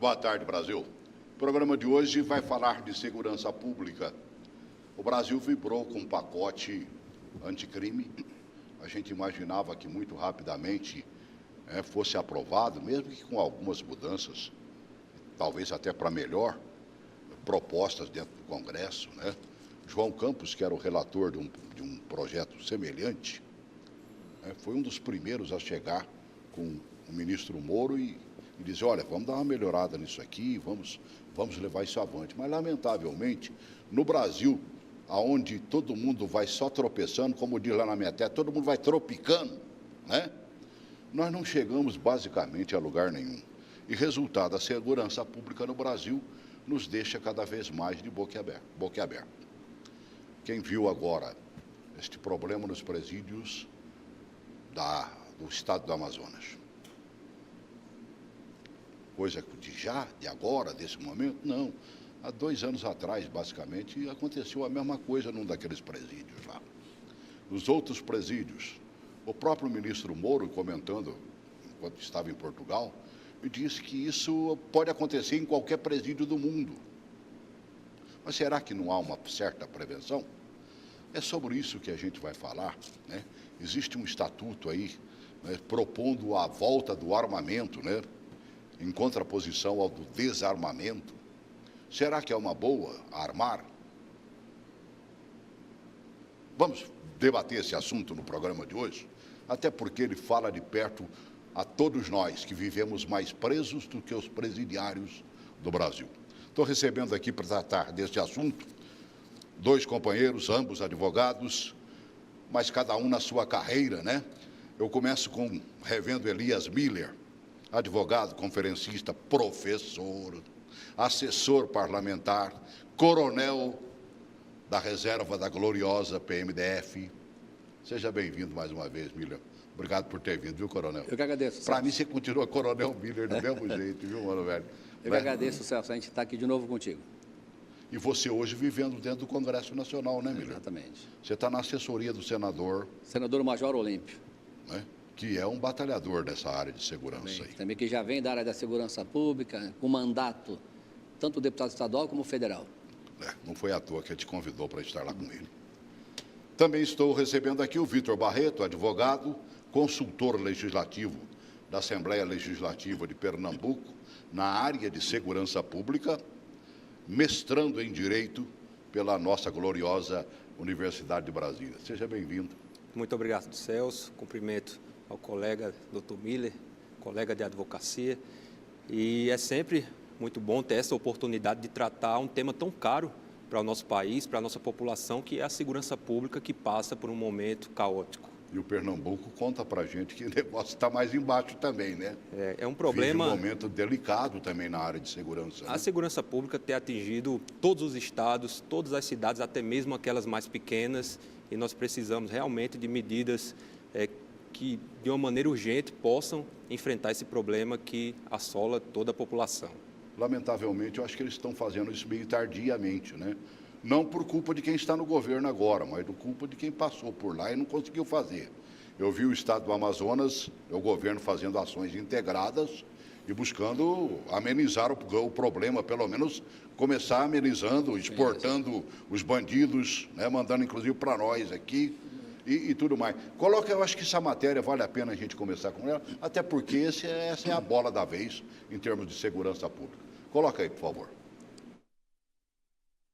Boa tarde, Brasil. O programa de hoje vai falar de segurança pública. O Brasil vibrou com um pacote anticrime. A gente imaginava que muito rapidamente fosse aprovado, mesmo que com algumas mudanças, talvez até para melhor, propostas dentro do Congresso, né? João Campos, que era o relator de um projeto semelhante, foi um dos primeiros a chegar com o ministro Moro e dizer, olha, vamos dar uma melhorada nisso aqui, vamos levar isso avante. Mas, lamentavelmente, no Brasil, onde todo mundo vai só tropeçando, como diz lá na minha terra, todo mundo vai tropicando, né? Nós não chegamos basicamente a lugar nenhum. E, resultado, a segurança pública no Brasil nos deixa cada vez mais de boca aberta. Quem viu agora este problema nos presídios do estado do Amazonas? Coisa de agora, desse momento? Não. Há 2 anos atrás, basicamente, aconteceu a mesma coisa num daqueles presídios lá. Nos outros presídios, o próprio ministro Moro, comentando, enquanto estava em Portugal, disse que isso pode acontecer em qualquer presídio do mundo. Mas será que não há uma certa prevenção? É sobre isso que a gente vai falar, né? Existe um estatuto aí, né, propondo a volta do armamento, né, em contraposição ao do desarmamento. Será que é uma boa armar? Vamos debater esse assunto no programa de hoje, até porque ele fala de perto a todos nós que vivemos mais presos do que os presidiários do Brasil. Estou recebendo aqui para tratar deste assunto 2 companheiros, ambos advogados, mas cada um na sua carreira, né? Eu começo com Revendo Elias Miller, advogado, conferencista, professor, assessor parlamentar, coronel da reserva da gloriosa PMDF. Seja bem-vindo mais uma vez, Miller. Obrigado por ter vindo, viu, coronel? Eu que agradeço, Celso. Para mim, você continua coronel Miller do mesmo jeito, viu, mano, velho? Eu que agradeço, Celso, a gente está aqui de novo contigo. E você hoje vivendo dentro do Congresso Nacional, né, Miller? Exatamente. Você está na assessoria do senador... Senador Major Olímpio. Né? Que é um batalhador dessa área de segurança aí. Também que já vem da área da segurança pública, com mandato, tanto deputado estadual como federal. Não foi à toa que ele te convidou para estar lá com ele. Também estou recebendo aqui o Vitor Barreto, advogado, consultor legislativo da Assembleia Legislativa de Pernambuco, na área de segurança pública, mestrando em Direito pela nossa gloriosa Universidade de Brasília. Seja bem-vindo. Muito obrigado, Celso. Cumprimento ao colega Dr. Miller, colega de advocacia. E é sempre muito bom ter essa oportunidade de tratar um tema tão caro para o nosso país, para a nossa população, que é a segurança pública, que passa por um momento caótico. E o Pernambuco conta para a gente que o negócio está mais embaixo também, né? É um problema... Vive um momento delicado também na área de segurança. Né? A segurança pública tem atingido todos os estados, todas as cidades, até mesmo aquelas mais pequenas, e nós precisamos realmente de medidas que, de uma maneira urgente, possam enfrentar esse problema que assola toda a população. Lamentavelmente, eu acho que eles estão fazendo isso meio tardiamente, né? Não por culpa de quem está no governo agora, mas por culpa de quem passou por lá e não conseguiu fazer. Eu vi o estado do Amazonas, o governo fazendo ações integradas e buscando amenizar o problema, pelo menos começar amenizando, exportando os bandidos, né, mandando inclusive para nós aqui e tudo mais. Eu acho que essa matéria vale a pena a gente começar com ela, até porque essa é a bola da vez em termos de segurança pública. Coloca aí, por favor.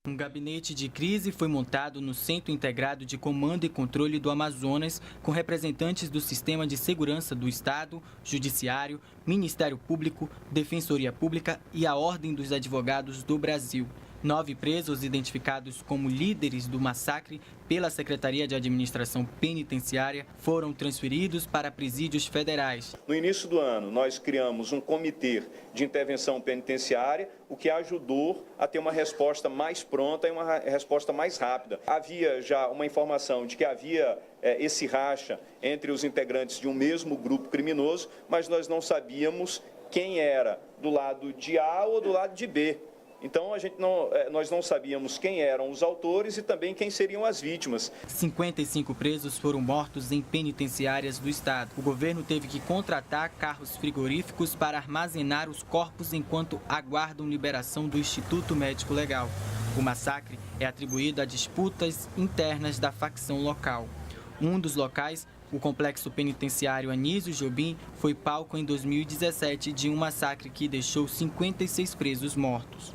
Um gabinete de crise foi montado no Centro Integrado de Comando e Controle do Amazonas, com representantes do Sistema de Segurança do Estado, Judiciário, Ministério Público, Defensoria Pública e a Ordem dos Advogados do Brasil. 9 presos identificados como líderes do massacre pela Secretaria de Administração Penitenciária foram transferidos para presídios federais. No início do ano, nós criamos um comitê de intervenção penitenciária, o que ajudou a ter uma resposta mais pronta e uma resposta mais rápida. Havia já uma informação de que havia esse racha entre os integrantes de um mesmo grupo criminoso, mas nós não sabíamos quem era do lado de A ou do lado de B. Então, nós não sabíamos quem eram os autores e também quem seriam as vítimas. 55 presos foram mortos em penitenciárias do estado. O governo teve que contratar carros frigoríficos para armazenar os corpos enquanto aguardam liberação do Instituto Médico Legal. O massacre é atribuído a disputas internas da facção local. Um dos locais, o complexo penitenciário Anísio Jobim, foi palco em 2017 de um massacre que deixou 56 presos mortos.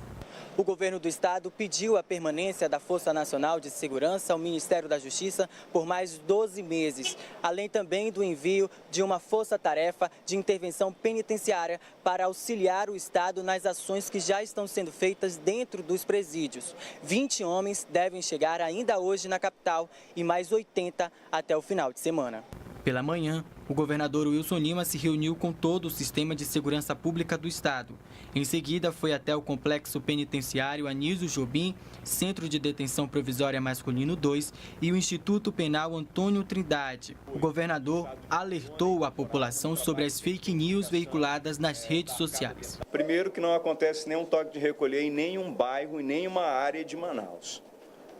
O governo do estado pediu a permanência da Força Nacional de Segurança ao Ministério da Justiça por mais 12 meses, além também do envio de uma força-tarefa de intervenção penitenciária para auxiliar o estado nas ações que já estão sendo feitas dentro dos presídios. 20 homens devem chegar ainda hoje na capital e mais 80 até o final de semana. Pela manhã, o governador Wilson Lima se reuniu com todo o sistema de segurança pública do estado. Em seguida, foi até o complexo penitenciário Anísio Jobim, Centro de Detenção Provisória Masculino 2 e o Instituto Penal Antônio Trindade. O governador alertou a população sobre as fake news veiculadas nas redes sociais. Primeiro, que não acontece nenhum toque de recolher em nenhum bairro, em nenhuma área de Manaus.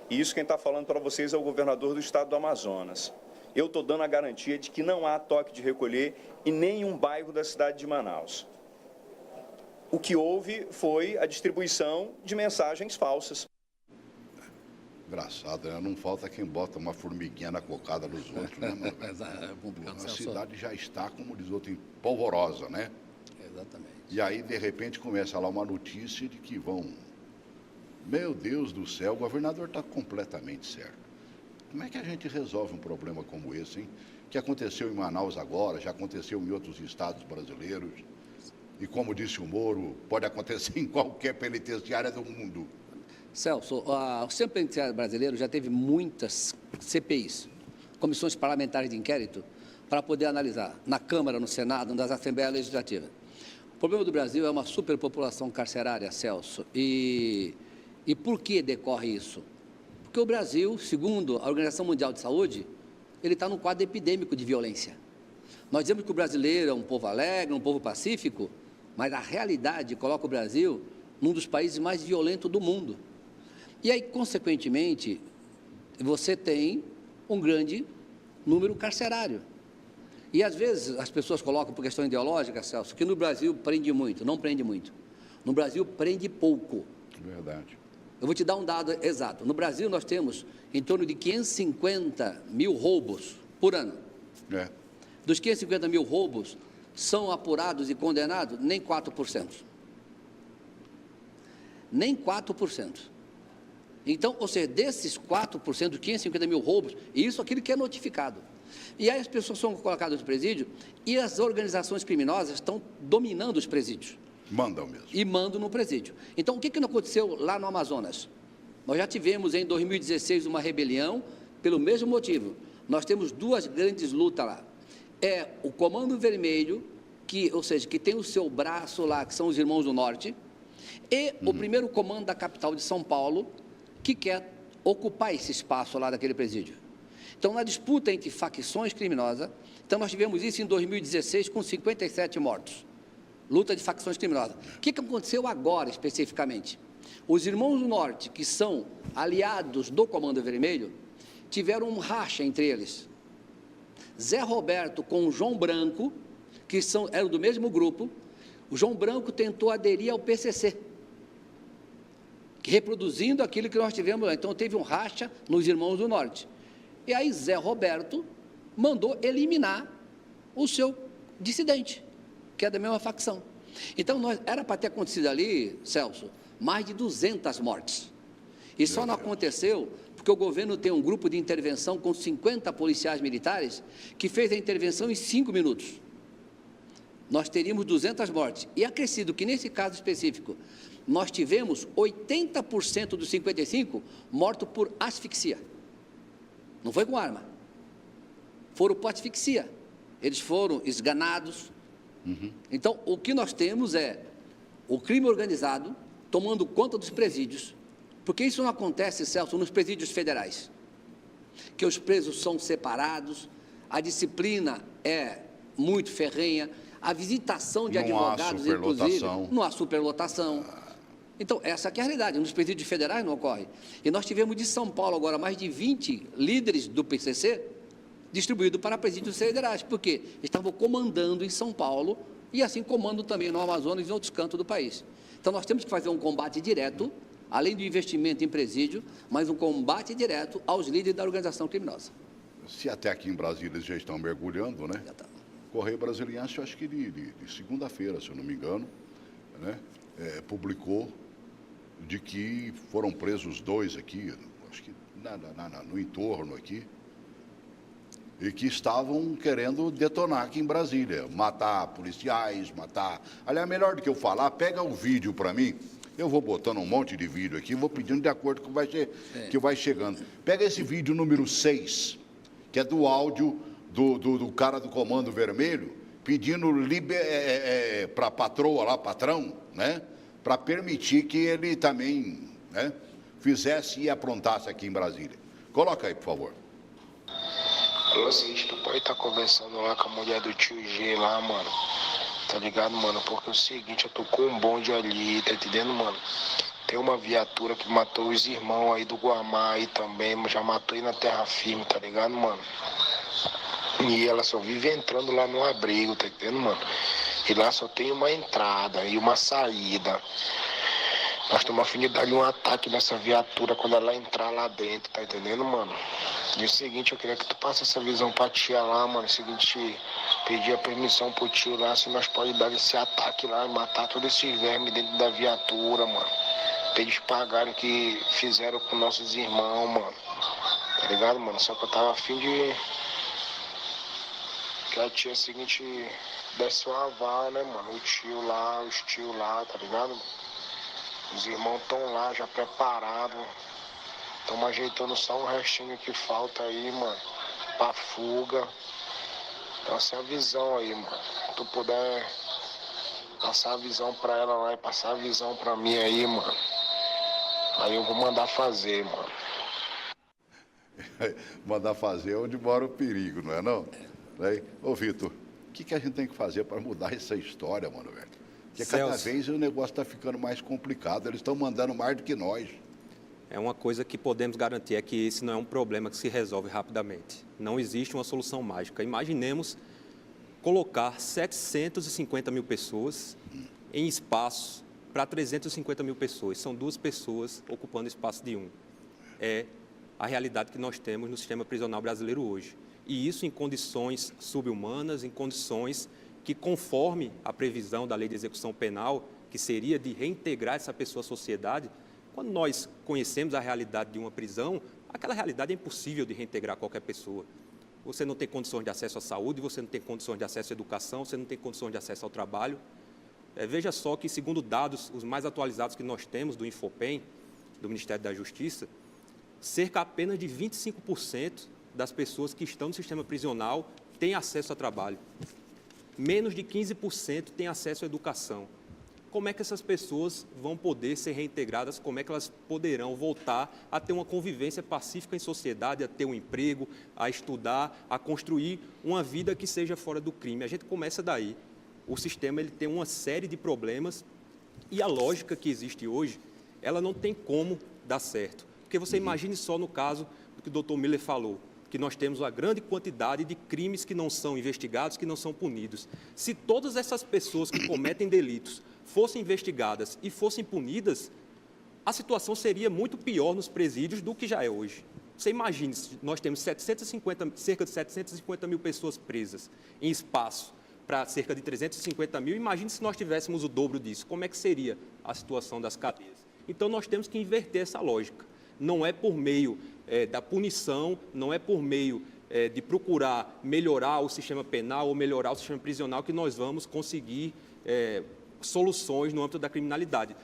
E isso quem está falando para vocês é o governador do estado do Amazonas. Eu estou dando a garantia de que não há toque de recolher em nenhum bairro da cidade de Manaus. O que houve foi a distribuição de mensagens falsas. Engraçado, né? Não falta quem bota uma formiguinha na cocada dos outros, né? A cidade já está, como diz outro, em polvorosa, né? Exatamente. E aí, de repente, começa lá uma notícia de que vão... Meu Deus do céu, o governador está completamente certo. Como é que a gente resolve um problema como esse, hein? Que aconteceu em Manaus agora, já aconteceu em outros estados brasileiros. E como disse o Moro, pode acontecer em qualquer penitenciária do mundo. Celso, o sistema penitenciário brasileiro já teve muitas CPIs, comissões parlamentares de inquérito, para poder analisar na Câmara, no Senado, nas Assembleias Legislativas. O problema do Brasil é uma superpopulação carcerária, Celso. E por que decorre isso? Porque o Brasil, segundo a Organização Mundial de Saúde, ele está num quadro epidêmico de violência. Nós dizemos que o brasileiro é um povo alegre, um povo pacífico, mas a realidade coloca o Brasil num dos países mais violentos do mundo. E aí, consequentemente, você tem um grande número carcerário. E, às vezes, as pessoas colocam por questão ideológica, Celso, que no Brasil prende muito. Não prende muito. No Brasil, prende pouco. Verdade. Eu vou te dar um dado exato. No Brasil, nós temos em torno de 550 mil roubos por ano. É. Dos 550 mil roubos, são apurados e condenados nem 4%. Nem 4%. Então, ou seja, desses 4%, dos 550 mil roubos, isso aquilo que é notificado. E aí as pessoas são colocadas no presídio e as organizações criminosas estão dominando os presídios. Mandam mesmo. E mandam no presídio. Então, o que não aconteceu lá no Amazonas? Nós já tivemos em 2016 uma rebelião pelo mesmo motivo. Nós temos duas grandes lutas lá. É o Comando Vermelho, ou seja, que tem o seu braço lá, que são os Irmãos do Norte, e o primeiro comando da capital de São Paulo, que quer ocupar esse espaço lá daquele presídio. Então, na disputa entre facções criminosas, então nós tivemos isso em 2016 com 57 mortos. Luta de facções criminosas. O que aconteceu agora, especificamente? Os Irmãos do Norte, que são aliados do Comando Vermelho, tiveram um racha entre eles. Zé Roberto com o João Branco, que eram do mesmo grupo, o João Branco tentou aderir ao PCC, reproduzindo aquilo que nós tivemos lá. Então, teve um racha nos Irmãos do Norte. E aí, Zé Roberto mandou eliminar o seu dissidente, que é da mesma facção. Então, era para ter acontecido ali, Celso, mais de 200 mortes. E só não aconteceu porque o governo tem um grupo de intervenção com 50 policiais militares que fez a intervenção em 5 minutos. Nós teríamos 200 mortes. E acrescido que, nesse caso específico, nós tivemos 80% dos 55 mortos por asfixia. Não foi com arma. Foram por asfixia. Eles foram esganados. Então, o que nós temos é o crime organizado tomando conta dos presídios, porque isso não acontece, Celso, nos presídios federais, que os presos são separados, a disciplina é muito ferrenha, a visitação de advogados, inclusive, não há superlotação. Então, essa que é a realidade. Nos presídios federais não ocorre. E nós tivemos de São Paulo agora mais de 20 líderes do PCC distribuídos para presídios federais, porque estavam comandando em São Paulo e assim comandam também no Amazonas e em outros cantos do país. Então, nós temos que fazer um combate direto, além do investimento em presídio, mas um combate direto aos líderes da organização criminosa. Se até aqui em Brasília eles já estão mergulhando, né? Já tá. Correio Brasiliense, eu acho que de segunda-feira, se eu não me engano, né? Publicou de que foram presos 2 aqui, acho que no entorno aqui, e que estavam querendo detonar aqui em Brasília, matar policiais, matar... Aliás, melhor do que eu falar, pega o vídeo para mim, eu vou botando um monte de vídeo aqui, vou pedindo de acordo com que vai chegando. Pega esse vídeo número 6, que é do áudio do cara do Comando Vermelho, pedindo para a patroa lá, patrão, né, para permitir que ele também, né, fizesse e aprontasse aqui em Brasília. Coloca aí, por favor. Alô, seguinte, tu pode estar conversando lá com a mulher do tio G lá, mano. Tá ligado, mano? Porque é o seguinte, eu tô com um bonde ali, tá entendendo, mano? Tem uma viatura que matou os irmãos aí do Guamá aí também, já matou aí na terra firme, tá ligado, mano? E ela só vive entrando lá no abrigo, tá entendendo, mano? E lá só tem uma entrada e uma saída. Nós temos afinidade de um ataque nessa viatura quando ela entrar lá dentro, tá entendendo, mano? E o seguinte, eu queria que tu passe essa visão pra tia lá, mano. O seguinte, pedir a permissão pro tio lá, se nós podemos dar esse ataque lá e matar todos esses vermes dentro da viatura, mano. Pra eles pagarem o que fizeram com nossos irmãos, mano. Tá ligado, mano? Só que eu tava afim de... que a tia, seguinte, desse um aval, né, mano? O tio lá, os tios lá, tá ligado? Os irmãos estão lá, já preparados. Estamos ajeitando só um restinho que falta aí, mano, pra fuga. Então, essa é a visão aí, mano. Se tu puder passar a visão pra ela lá e passar a visão pra mim aí, mano. Aí eu vou mandar fazer, mano. Mandar fazer onde mora o perigo, não é não? Ô, Vitor, o que a gente tem que fazer para mudar essa história, mano, velho? Porque cada vez o negócio está ficando mais complicado, eles estão mandando mais do que nós. É uma coisa que podemos garantir, é que esse não é um problema que se resolve rapidamente. Não existe uma solução mágica. Imaginemos colocar 750 mil pessoas em espaço para 350 mil pessoas. São 2 pessoas ocupando espaço de 1. É a realidade que nós temos no sistema prisional brasileiro hoje. E isso em condições subhumanas, em condições que, conforme a previsão da Lei de Execução Penal, que seria de reintegrar essa pessoa à sociedade, quando nós conhecemos a realidade de uma prisão, aquela realidade é impossível de reintegrar qualquer pessoa. Você não tem condições de acesso à saúde, você não tem condições de acesso à educação, você não tem condições de acesso ao trabalho. Veja só que, segundo dados, os mais atualizados que nós temos do Infopem, do Ministério da Justiça, cerca apenas de 25% das pessoas que estão no sistema prisional têm acesso a trabalho. Menos de 15% têm acesso à educação. Como é que essas pessoas vão poder ser reintegradas? Como é que elas poderão voltar a ter uma convivência pacífica em sociedade, a ter um emprego, a estudar, a construir uma vida que seja fora do crime? A gente começa daí. O sistema ele tem uma série de problemas e a lógica que existe hoje, ela não tem como dar certo. Porque você imagine só no caso do que o Dr. Miller falou, que nós temos uma grande quantidade de crimes que não são investigados, que não são punidos. Se todas essas pessoas que cometem delitos fossem investigadas e fossem punidas, a situação seria muito pior nos presídios do que já é hoje. Você imagine, nós temos cerca de 750 mil pessoas presas em espaço para cerca de 350 mil. Imagine se nós tivéssemos o dobro disso. Como é que seria a situação das cadeias? Então, nós temos que inverter essa lógica. Não é por meio da punição, não é por meio de procurar melhorar o sistema penal ou melhorar o sistema prisional que nós vamos conseguir soluções no âmbito da criminalidade.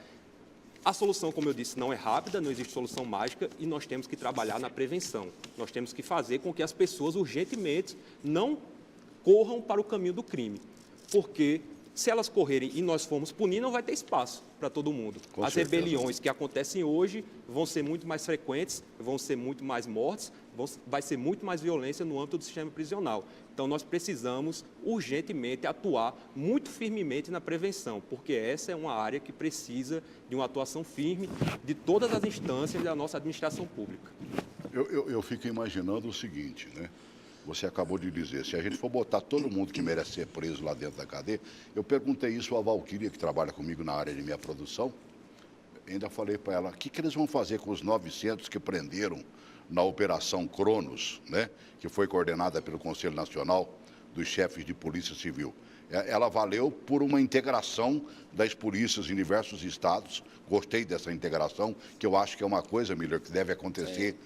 A solução, como eu disse, não é rápida, não existe solução mágica e nós temos que trabalhar na prevenção. Nós temos que fazer com que as pessoas urgentemente não corram para o caminho do crime, porque Se elas correrem e nós formos punir, não vai ter espaço para todo mundo. Com As certeza. rebeliões que acontecem hoje vão ser muito mais frequentes, vão ser muito mais mortes, vai ser muito mais violência no âmbito do sistema prisional. Então, nós precisamos urgentemente atuar muito firmemente na prevenção, porque essa é uma área que precisa de uma atuação firme de todas as instâncias da nossa administração pública. Eu fico imaginando o seguinte, né? Você acabou de dizer, se a gente for botar todo mundo que merece ser preso lá dentro da cadeia, eu perguntei isso à Valquíria, que trabalha comigo na área de minha produção, ainda falei para ela, o que eles vão fazer com os 900 que prenderam na Operação Cronos, né, que foi coordenada pelo Conselho Nacional dos Chefes de Polícia Civil. Ela valeu por uma integração das polícias em diversos estados, gostei dessa integração, que eu acho que é uma coisa, Miller, que deve acontecer,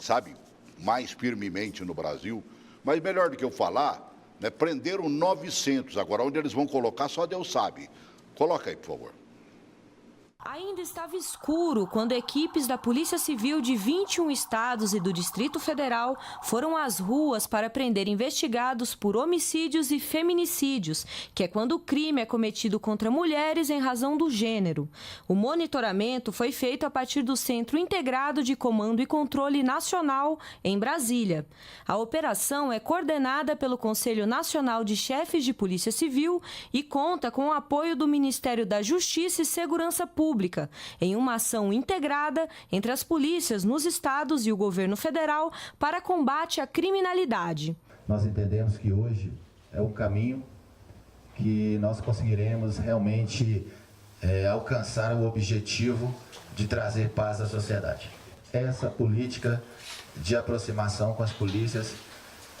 sabe, mais firmemente no Brasil, mas melhor do que eu falar, né, prenderam 900, agora onde eles vão colocar só Deus sabe. Coloca aí, por favor. Ainda estava escuro quando equipes da Polícia Civil de 21 estados e do Distrito Federal foram às ruas para prender investigados por homicídios e feminicídios, que é quando o crime é cometido contra mulheres em razão do gênero. O monitoramento foi feito a partir do Centro Integrado de Comando e Controle Nacional, em Brasília. A operação é coordenada pelo Conselho Nacional de Chefes de Polícia Civil e conta com o apoio do Ministério da Justiça e Segurança Pública, em uma ação integrada entre as polícias nos estados e o governo federal para combate à criminalidade. Nós entendemos que hoje é o caminho que nós conseguiremos realmente alcançar o objetivo de trazer paz à sociedade. Essa política de aproximação com as polícias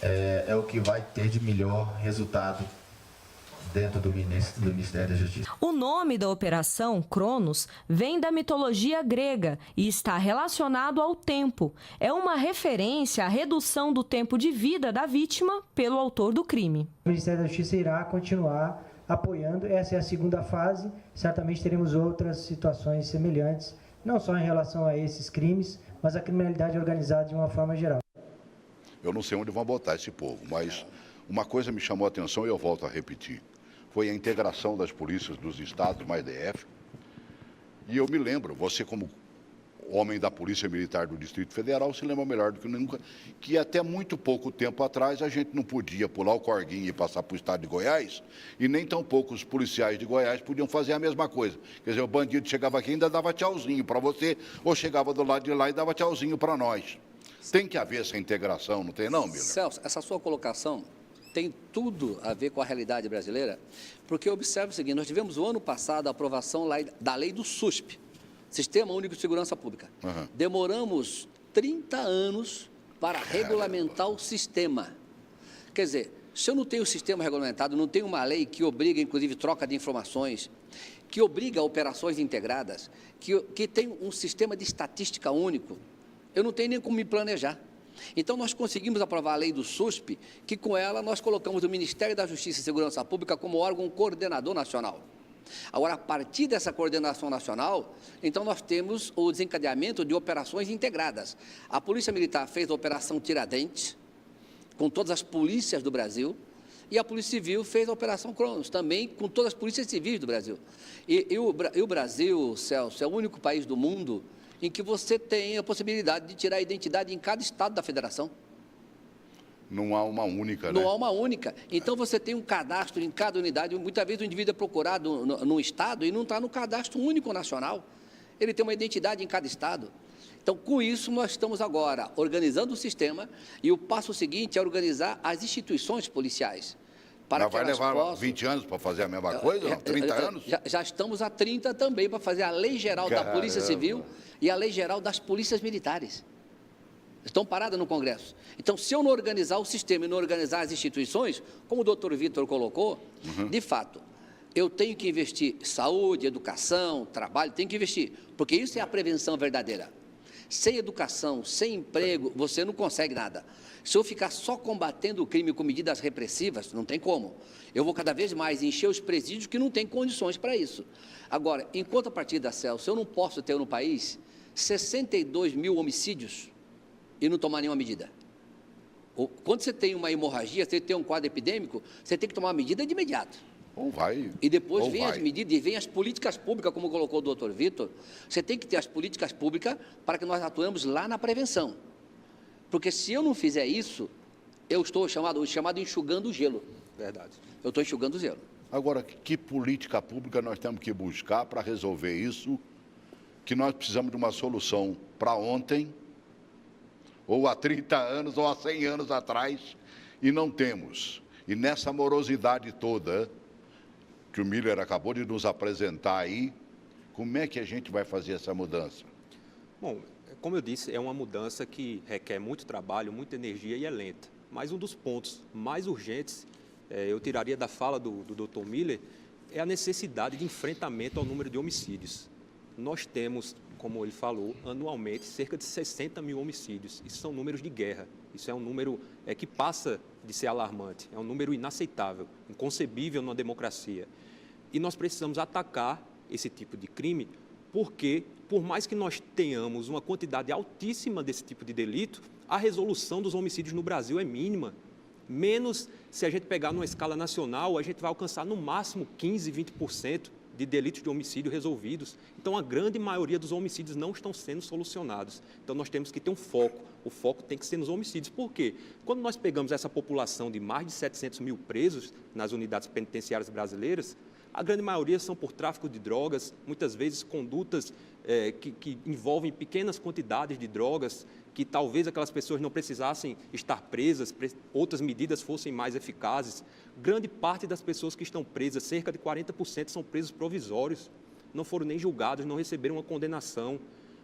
é o que vai ter de melhor resultado dentro do Ministério da Justiça. O nome da operação, Cronos, vem da mitologia grega e está relacionado ao tempo. É uma referência à redução do tempo de vida da vítima pelo autor do crime. O Ministério da Justiça irá continuar apoiando. Essa é a segunda fase. Certamente teremos outras situações semelhantes, não só em relação a esses crimes, mas a criminalidade organizada de uma forma geral. Eu não sei onde vão botar esse povo, mas uma coisa me chamou a atenção e eu volto a repetir. Foi a integração das polícias dos estados mais DF. E eu me lembro, você como homem da Polícia Militar do Distrito Federal, se lembra melhor do que nunca, que até muito pouco tempo atrás a gente não podia pular o corguinho e passar para o estado de Goiás, e nem tampouco os policiais de Goiás podiam fazer a mesma coisa. Quer dizer, o bandido chegava aqui e ainda dava tchauzinho para você, ou chegava do lado de lá e dava tchauzinho para nós. Tem que haver essa integração, não tem não, Miller? Celso, essa sua colocação tem tudo a ver com a realidade brasileira, porque observe o seguinte, nós tivemos o ano passado a aprovação da lei do SUSP, Sistema Único de Segurança Pública. Uhum. Demoramos 30 anos para regulamentar o sistema. Quer dizer, se eu não tenho o sistema regulamentado, não tenho uma lei que obriga, inclusive, troca de informações, que obriga operações integradas, que tem um sistema de estatística único, eu não tenho nem como me planejar. Então, nós conseguimos aprovar a lei do SUSP, que com ela nós colocamos o Ministério da Justiça e Segurança Pública como órgão coordenador nacional. Agora, a partir dessa coordenação nacional, então nós temos o desencadeamento de operações integradas. A Polícia Militar fez a Operação Tiradentes, com todas as polícias do Brasil, e a Polícia Civil fez a Operação Cronos, também com todas as polícias civis do Brasil. E o Brasil, Celso, é o único país do mundo em que você tem a possibilidade de tirar a identidade em cada estado da federação. Não há uma única, Não né? há uma única. Então, você tem um cadastro em cada unidade. Muitas vezes o indivíduo é procurado num estado e não está no cadastro único nacional. Ele tem uma identidade em cada estado. Então, com isso, nós estamos agora organizando o sistema e o passo seguinte é organizar as instituições policiais. Mas vai levar 20 anos para fazer a mesma coisa? Não? 30 anos? Já estamos há 30 também para fazer a Lei Geral da Polícia Civil e a Lei Geral das Polícias Militares. Estão paradas no Congresso. Então, se eu não organizar o sistema e não organizar as instituições, como o doutor Vitor colocou, de fato, eu tenho que investir em saúde, educação, trabalho, tenho que investir, porque isso é a prevenção verdadeira. Sem educação, sem emprego, você não consegue nada. Se eu ficar só combatendo o crime com medidas repressivas, não tem como. Eu vou cada vez mais encher os presídios que não têm condições para isso. Agora, em contrapartida, Celso, eu não posso ter no país 62 mil homicídios e não tomar nenhuma medida. Quando você tem uma hemorragia, você tem um quadro epidêmico, você tem que tomar uma medida de imediato. Ou vai. E depois ou vem vai. as medidas e vem as políticas públicas, como colocou o doutor Vitor. Você tem que ter as políticas públicas para que nós atuemos lá na prevenção. Porque se eu não fizer isso, eu estou chamado enxugando o gelo. Verdade. Eu estou enxugando o gelo. Agora, que política pública nós temos que buscar para resolver isso? Que nós precisamos de uma solução para ontem, ou há 30 anos, ou há 100 anos atrás, e não temos. E nessa morosidade toda que o Miller acabou de nos apresentar aí, como é que a gente vai fazer essa mudança? Bom, como eu disse, é uma mudança que requer muito trabalho, muita energia e é lenta. Mas um dos pontos mais urgentes, eu tiraria da fala do Dr. Miller, é a necessidade de enfrentamento ao número de homicídios. Nós temos, como ele falou, anualmente cerca de 60 mil homicídios. Isso são números de guerra. Isso é um número que passa de ser alarmante. É um número inaceitável, inconcebível numa democracia. E nós precisamos atacar esse tipo de crime porque, por mais que nós tenhamos uma quantidade altíssima desse tipo de delito, a resolução dos homicídios no Brasil é mínima. Menos, se a gente pegar numa escala nacional, a gente vai alcançar no máximo 15%, 20% de delitos de homicídio resolvidos. Então, a grande maioria dos homicídios não estão sendo solucionados. Então, nós temos que ter um foco. O foco tem que ser nos homicídios. Por quê? Quando nós pegamos essa população de mais de 700 mil presos nas unidades penitenciárias brasileiras, a grande maioria são por tráfico de drogas, muitas vezes condutas que envolvem pequenas quantidades de drogas, que talvez aquelas pessoas não precisassem estar presas, outras medidas fossem mais eficazes. Grande parte das pessoas que estão presas, cerca de 40%, são presos provisórios, não foram nem julgados, não receberam uma condenação.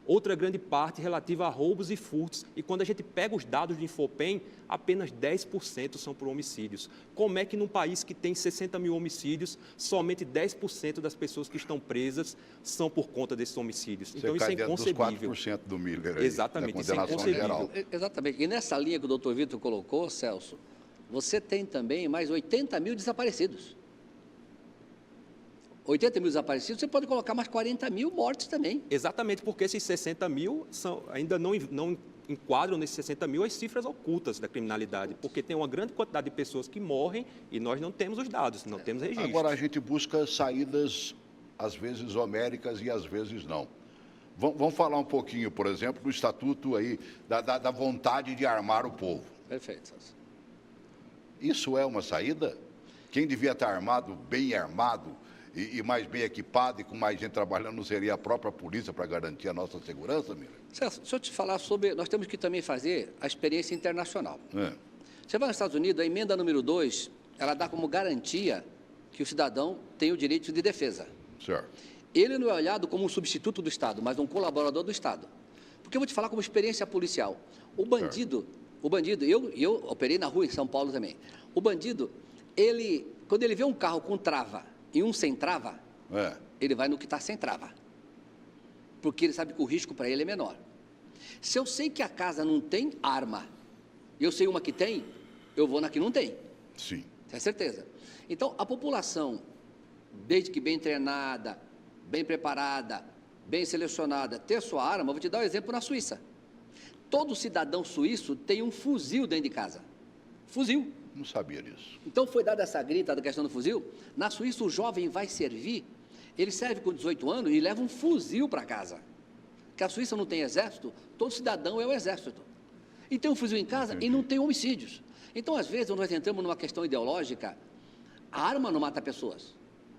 Outra grande parte relativa a roubos e furtos. E quando a gente pega os dados do Infopem, apenas 10% são por homicídios. Como é que num país que tem 60 mil homicídios, somente 10% das pessoas que estão presas são por conta desses homicídios? Então isso é inconcebível. Dos 4% do Miller aí, exatamente, isso é inconcebível. Geral. Exatamente. E nessa linha que o doutor Vitor colocou, Celso, você tem também mais 80 mil desaparecidos. 80 mil desaparecidos, você pode colocar mais 40 mil mortes também. Exatamente, porque esses 60 mil ainda não enquadram nesses 60 mil as cifras ocultas da criminalidade, porque tem uma grande quantidade de pessoas que morrem e nós não temos os dados, não temos registro. Agora, a gente busca saídas, às vezes homéricas e às vezes não. Vamos falar um pouquinho, por exemplo, do estatuto aí, da vontade de armar o povo. Perfeito. Isso é uma saída? Quem devia estar armado, bem armado, e mais bem equipado e com mais gente trabalhando, não seria a própria polícia para garantir a nossa segurança, Miller? Celso, deixa eu te falar sobre... Nós temos que também fazer a experiência internacional. Você vai nos Estados Unidos, a emenda número 2, ela dá como garantia que o cidadão tem o direito de defesa. Certo. Ele não é olhado como um substituto do Estado, mas um colaborador do Estado. Porque eu vou te falar como experiência policial. O bandido, eu operei na rua em São Paulo também. O bandido, quando ele vê um carro com trava e um sem trava, ele vai no que está sem trava. Porque ele sabe que o risco para ele é menor. Se eu sei que a casa não tem arma, e eu sei uma que tem, eu vou na que não tem. Sim. Tem certeza. Então, a população, desde que bem treinada, bem preparada, bem selecionada, ter sua arma, vou te dar um exemplo na Suíça. Todo cidadão suíço tem um fuzil dentro de casa. Fuzil. Não sabia disso. Então, foi dada essa grita da questão do fuzil. Na Suíça, o jovem vai servir, ele serve com 18 anos e leva um fuzil para casa. Porque a Suíça não tem exército, todo cidadão é o exército. E tem um fuzil em casa e não tem homicídios. Então, às vezes, nós entramos numa questão ideológica, a arma não mata pessoas.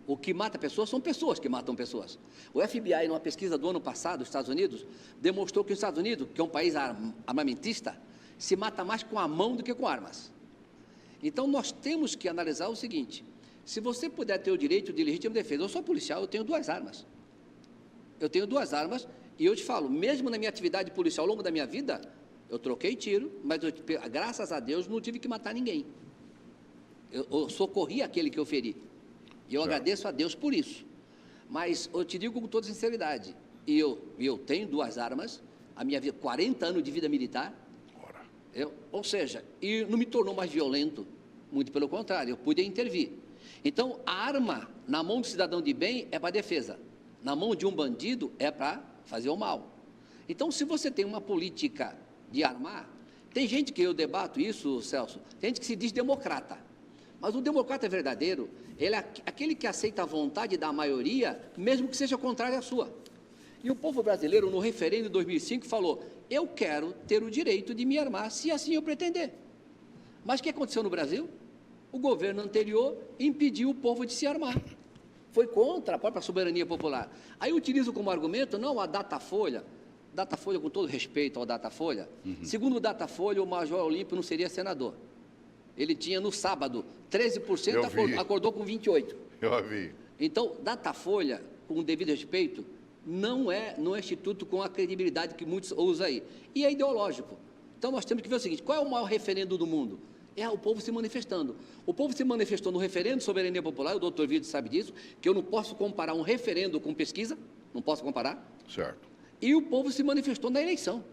O que mata pessoas são pessoas que matam pessoas. O FBI, numa pesquisa do ano passado, nos Estados Unidos, demonstrou que os Estados Unidos, que é um país armamentista, se mata mais com a mão do que com armas. Então, nós temos que analisar o seguinte: se você puder ter o direito de legítima defesa, eu sou policial, eu tenho 2 armas. Eu tenho 2 armas e eu te falo, mesmo na minha atividade policial ao longo da minha vida, eu troquei tiro, mas graças a Deus não tive que matar ninguém. Eu socorri aquele que eu feri. E eu agradeço a Deus por isso. Mas eu te digo com toda sinceridade, eu tenho 2 armas, a minha vida, 40 anos de vida militar, ou seja, e não me tornou mais violento, muito pelo contrário, eu pude intervir. Então, a arma na mão do cidadão de bem é para defesa, na mão de um bandido é para fazer o mal. Então, se você tem uma política de armar, tem gente que eu debato isso, Celso, tem gente que se diz democrata, Mas o democrata verdadeiro, ele é aquele que aceita a vontade da maioria, mesmo que seja contrária à sua. E o povo brasileiro, no referendo de 2005, falou: eu quero ter o direito de me armar, se assim eu pretender. Mas o que aconteceu no Brasil? O governo anterior impediu o povo de se armar. Foi contra a própria soberania popular. Aí utilizo como argumento, não, a Datafolha, com todo respeito ao Datafolha, segundo o Datafolha, o Major Olímpio não seria senador. Ele tinha, no sábado, 13%, acordou com 28%. Eu vi. Então, Datafolha, com o devido respeito, não é instituto com a credibilidade que muitos usam aí. E é ideológico. Então, nós temos que ver o seguinte: qual é o maior referendo do mundo? É o povo se manifestando. O povo se manifestou no referendo de soberania popular, o doutor Vitor sabe disso, que eu não posso comparar um referendo com pesquisa, não posso comparar. Certo. E o povo se manifestou na eleição.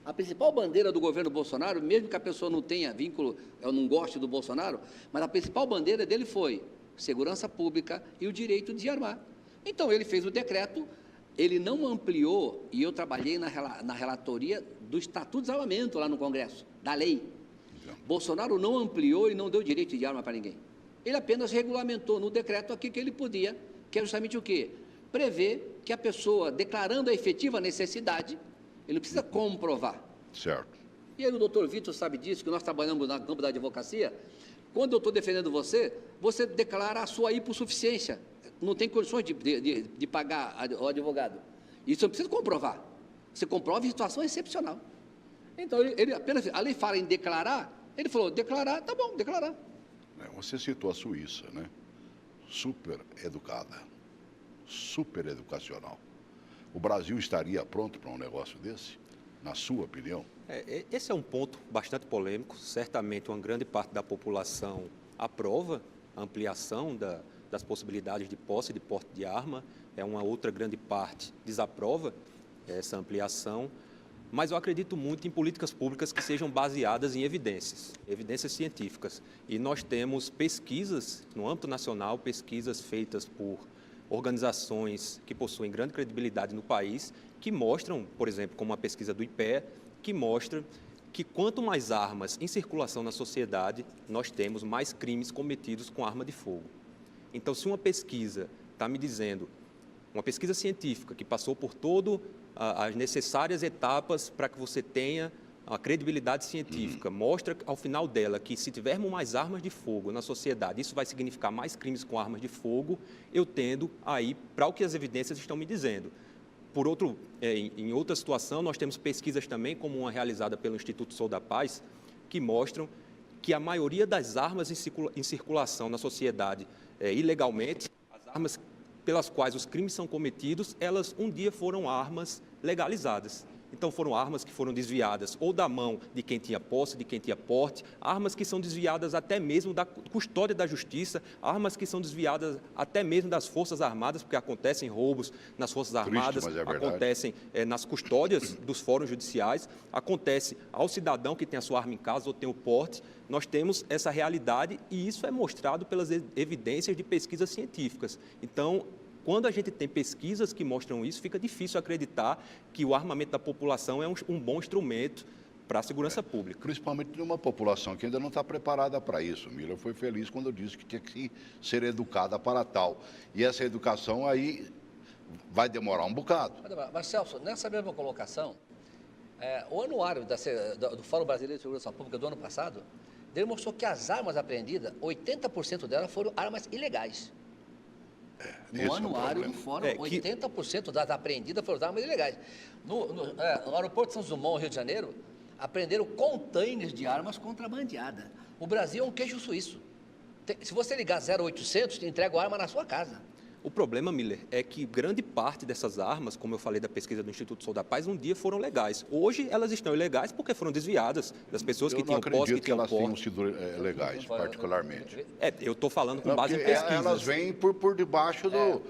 A principal bandeira do governo Bolsonaro, mesmo que a pessoa não tenha vínculo, eu não goste do Bolsonaro, mas a principal bandeira dele foi segurança pública e o direito de armar. Então, ele fez o decreto, ele não ampliou, e eu trabalhei na relatoria do Estatuto de Desarmamento lá no Congresso, da lei. Bolsonaro não ampliou e não deu direito de arma para ninguém. Ele apenas regulamentou no decreto aqui que ele podia, que é justamente o quê? Prever que a pessoa, declarando a efetiva necessidade, ele não precisa comprovar. Certo. E aí o doutor Vitor sabe disso, que nós trabalhamos no campo da advocacia. Quando eu estou defendendo você, você declara a sua hipossuficiência. Não tem condições de pagar o advogado. Isso eu preciso comprovar. Você comprova em situação excepcional. Então, ele apenas, a lei fala em declarar, ele falou, declarar, tá bom, declarar. Você citou a Suíça, né? Super educada, super educacional. O Brasil estaria pronto para um negócio desse, na sua opinião? Esse é um ponto bastante polêmico. Certamente uma grande parte da população aprova a ampliação das possibilidades de posse de porte de arma. Uma outra grande parte desaprova essa ampliação. Mas eu acredito muito em políticas públicas que sejam baseadas em evidências científicas. E nós temos pesquisas, no âmbito nacional, pesquisas feitas por organizações que possuem grande credibilidade no país, que mostram, por exemplo, como a pesquisa do IPEA, que mostra que quanto mais armas em circulação na sociedade, nós temos mais crimes cometidos com arma de fogo. Então, se uma pesquisa está me dizendo, uma pesquisa científica que passou por todas as necessárias etapas para que você tenha a credibilidade científica, mostra ao final dela que se tivermos mais armas de fogo na sociedade, isso vai significar mais crimes com armas de fogo, eu tendo a ir para o que as evidências estão me dizendo. Por outro, em outra situação, nós temos pesquisas também, como uma realizada pelo Instituto Sou da Paz, que mostram que a maioria das armas em circulação na sociedade ilegalmente, as armas pelas quais os crimes são cometidos, elas um dia foram armas legalizadas. Então, foram armas que foram desviadas ou da mão de quem tinha posse, de quem tinha porte, armas que são desviadas até mesmo da custódia da justiça, armas que são desviadas até mesmo das Forças Armadas, porque acontecem roubos nas Forças Armadas, acontecem nas custódias dos fóruns judiciais, acontece ao cidadão que tem a sua arma em casa ou tem o porte. Nós temos essa realidade e isso é mostrado pelas evidências de pesquisas científicas. Então, quando a gente tem pesquisas que mostram isso, fica difícil acreditar que o armamento da população é um bom instrumento para a segurança pública. Principalmente numa população que ainda não está preparada para isso. Miller foi feliz quando eu disse que tinha que ser educada para tal. E essa educação aí vai demorar um bocado. Mas, Celso, nessa mesma colocação, o anuário do Fórum Brasileiro de Segurança Pública do ano passado demonstrou que as armas apreendidas, 80% delas foram armas ilegais. No anuário do Fórum, 80% das apreendidas foram armas ilegais. No aeroporto de Santos Dumont, Rio de Janeiro, apreenderam containers de armas contrabandeadas. O Brasil é um queijo suíço. Se você ligar 0800, entrega a arma na sua casa. O problema, Miller, é que grande parte dessas armas, como eu falei da pesquisa do Instituto Sou da Paz, um dia foram legais. Hoje elas estão ilegais porque foram desviadas das pessoas que tinham posse, que tinham porte. Eu não acredito que elas tenham sido legais, particularmente. Eu estou falando com base em pesquisas. Elas vêm por debaixo do...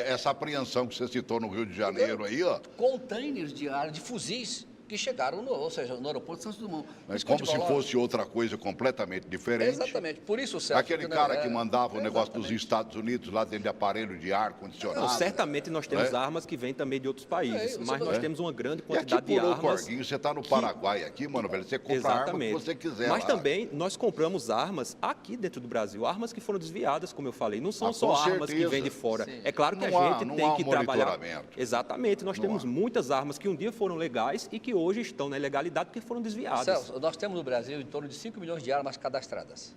Essa apreensão que você citou no Rio de Janeiro aí, ó. Containers de fuzis que chegaram, ou seja, no aeroporto Santos Dumont. Mas como se fosse outra coisa completamente diferente. Exatamente. Por isso, Celso... Aquele cara que mandava o negócio dos Estados Unidos lá dentro de aparelho de ar-condicionado. Certamente nós temos armas que vêm também de outros países, mas nós temos uma grande quantidade de armas. Corguinho, você está no Paraguai aqui, mano, velho, você compra a arma que você quiser. Mas lá. Também nós compramos armas aqui dentro do Brasil, armas que foram desviadas, como eu falei, não são só armas que vêm de fora. Sim. É claro que não a gente tem que trabalhar. Não Exatamente, nós temos muitas armas que um dia foram legais e que hoje estão na ilegalidade porque foram desviadas. Celso, nós temos no Brasil em torno de 5 milhões de armas cadastradas.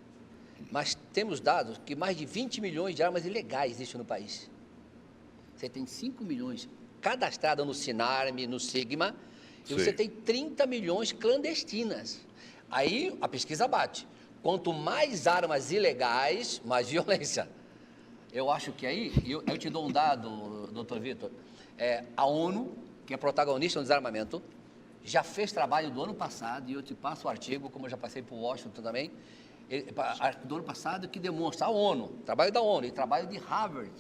Mas temos dados que mais de 20 milhões de armas ilegais existem no país. Você tem 5 milhões cadastradas no Sinarme, no Sigma, e você tem 30 milhões clandestinas. Aí a pesquisa bate. Quanto mais armas ilegais, mais violência. Eu acho que aí, eu te dou um dado, doutor Vitor, a ONU, que é protagonista no desarmamento, já fez trabalho do ano passado, e eu te passo o artigo, como eu já passei para o Washington também, do ano passado, que demonstra a ONU, trabalho da ONU e trabalho de Harvard,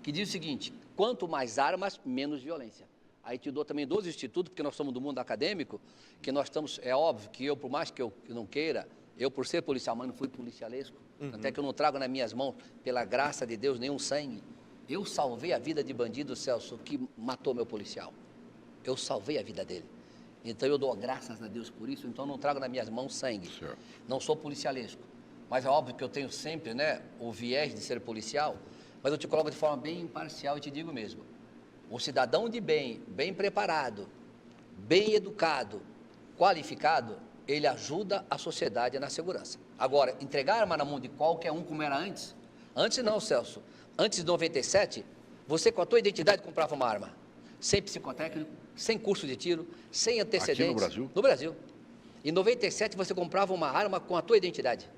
que diz o seguinte: quanto mais armas, menos violência. Aí te dou também 12 institutos, porque nós somos do mundo acadêmico, que nós estamos, é óbvio que eu, por mais que eu não queira, eu por ser policial, mas não fui policialesco, até que eu não trago nas minhas mãos, pela graça de Deus, nenhum sangue. Eu salvei a vida de bandido, Celso, que matou meu policial. Eu salvei a vida dele. Então eu dou graças a Deus por isso, então eu não trago nas minhas mãos sangue. Certo. Não sou policialesco. Mas é óbvio que eu tenho sempre, né, o viés de ser policial, mas eu te coloco de forma bem imparcial e te digo mesmo. Um cidadão de bem, bem preparado, bem educado, qualificado, ele ajuda a sociedade na segurança. Agora, entregar arma na mão de qualquer um como era antes não, Celso. Antes de 97, você com a tua identidade comprava uma arma. Sem psicotécnico, sem curso de tiro, sem antecedentes. Aqui no Brasil? No Brasil. Em 97, você comprava uma arma com a tua identidade.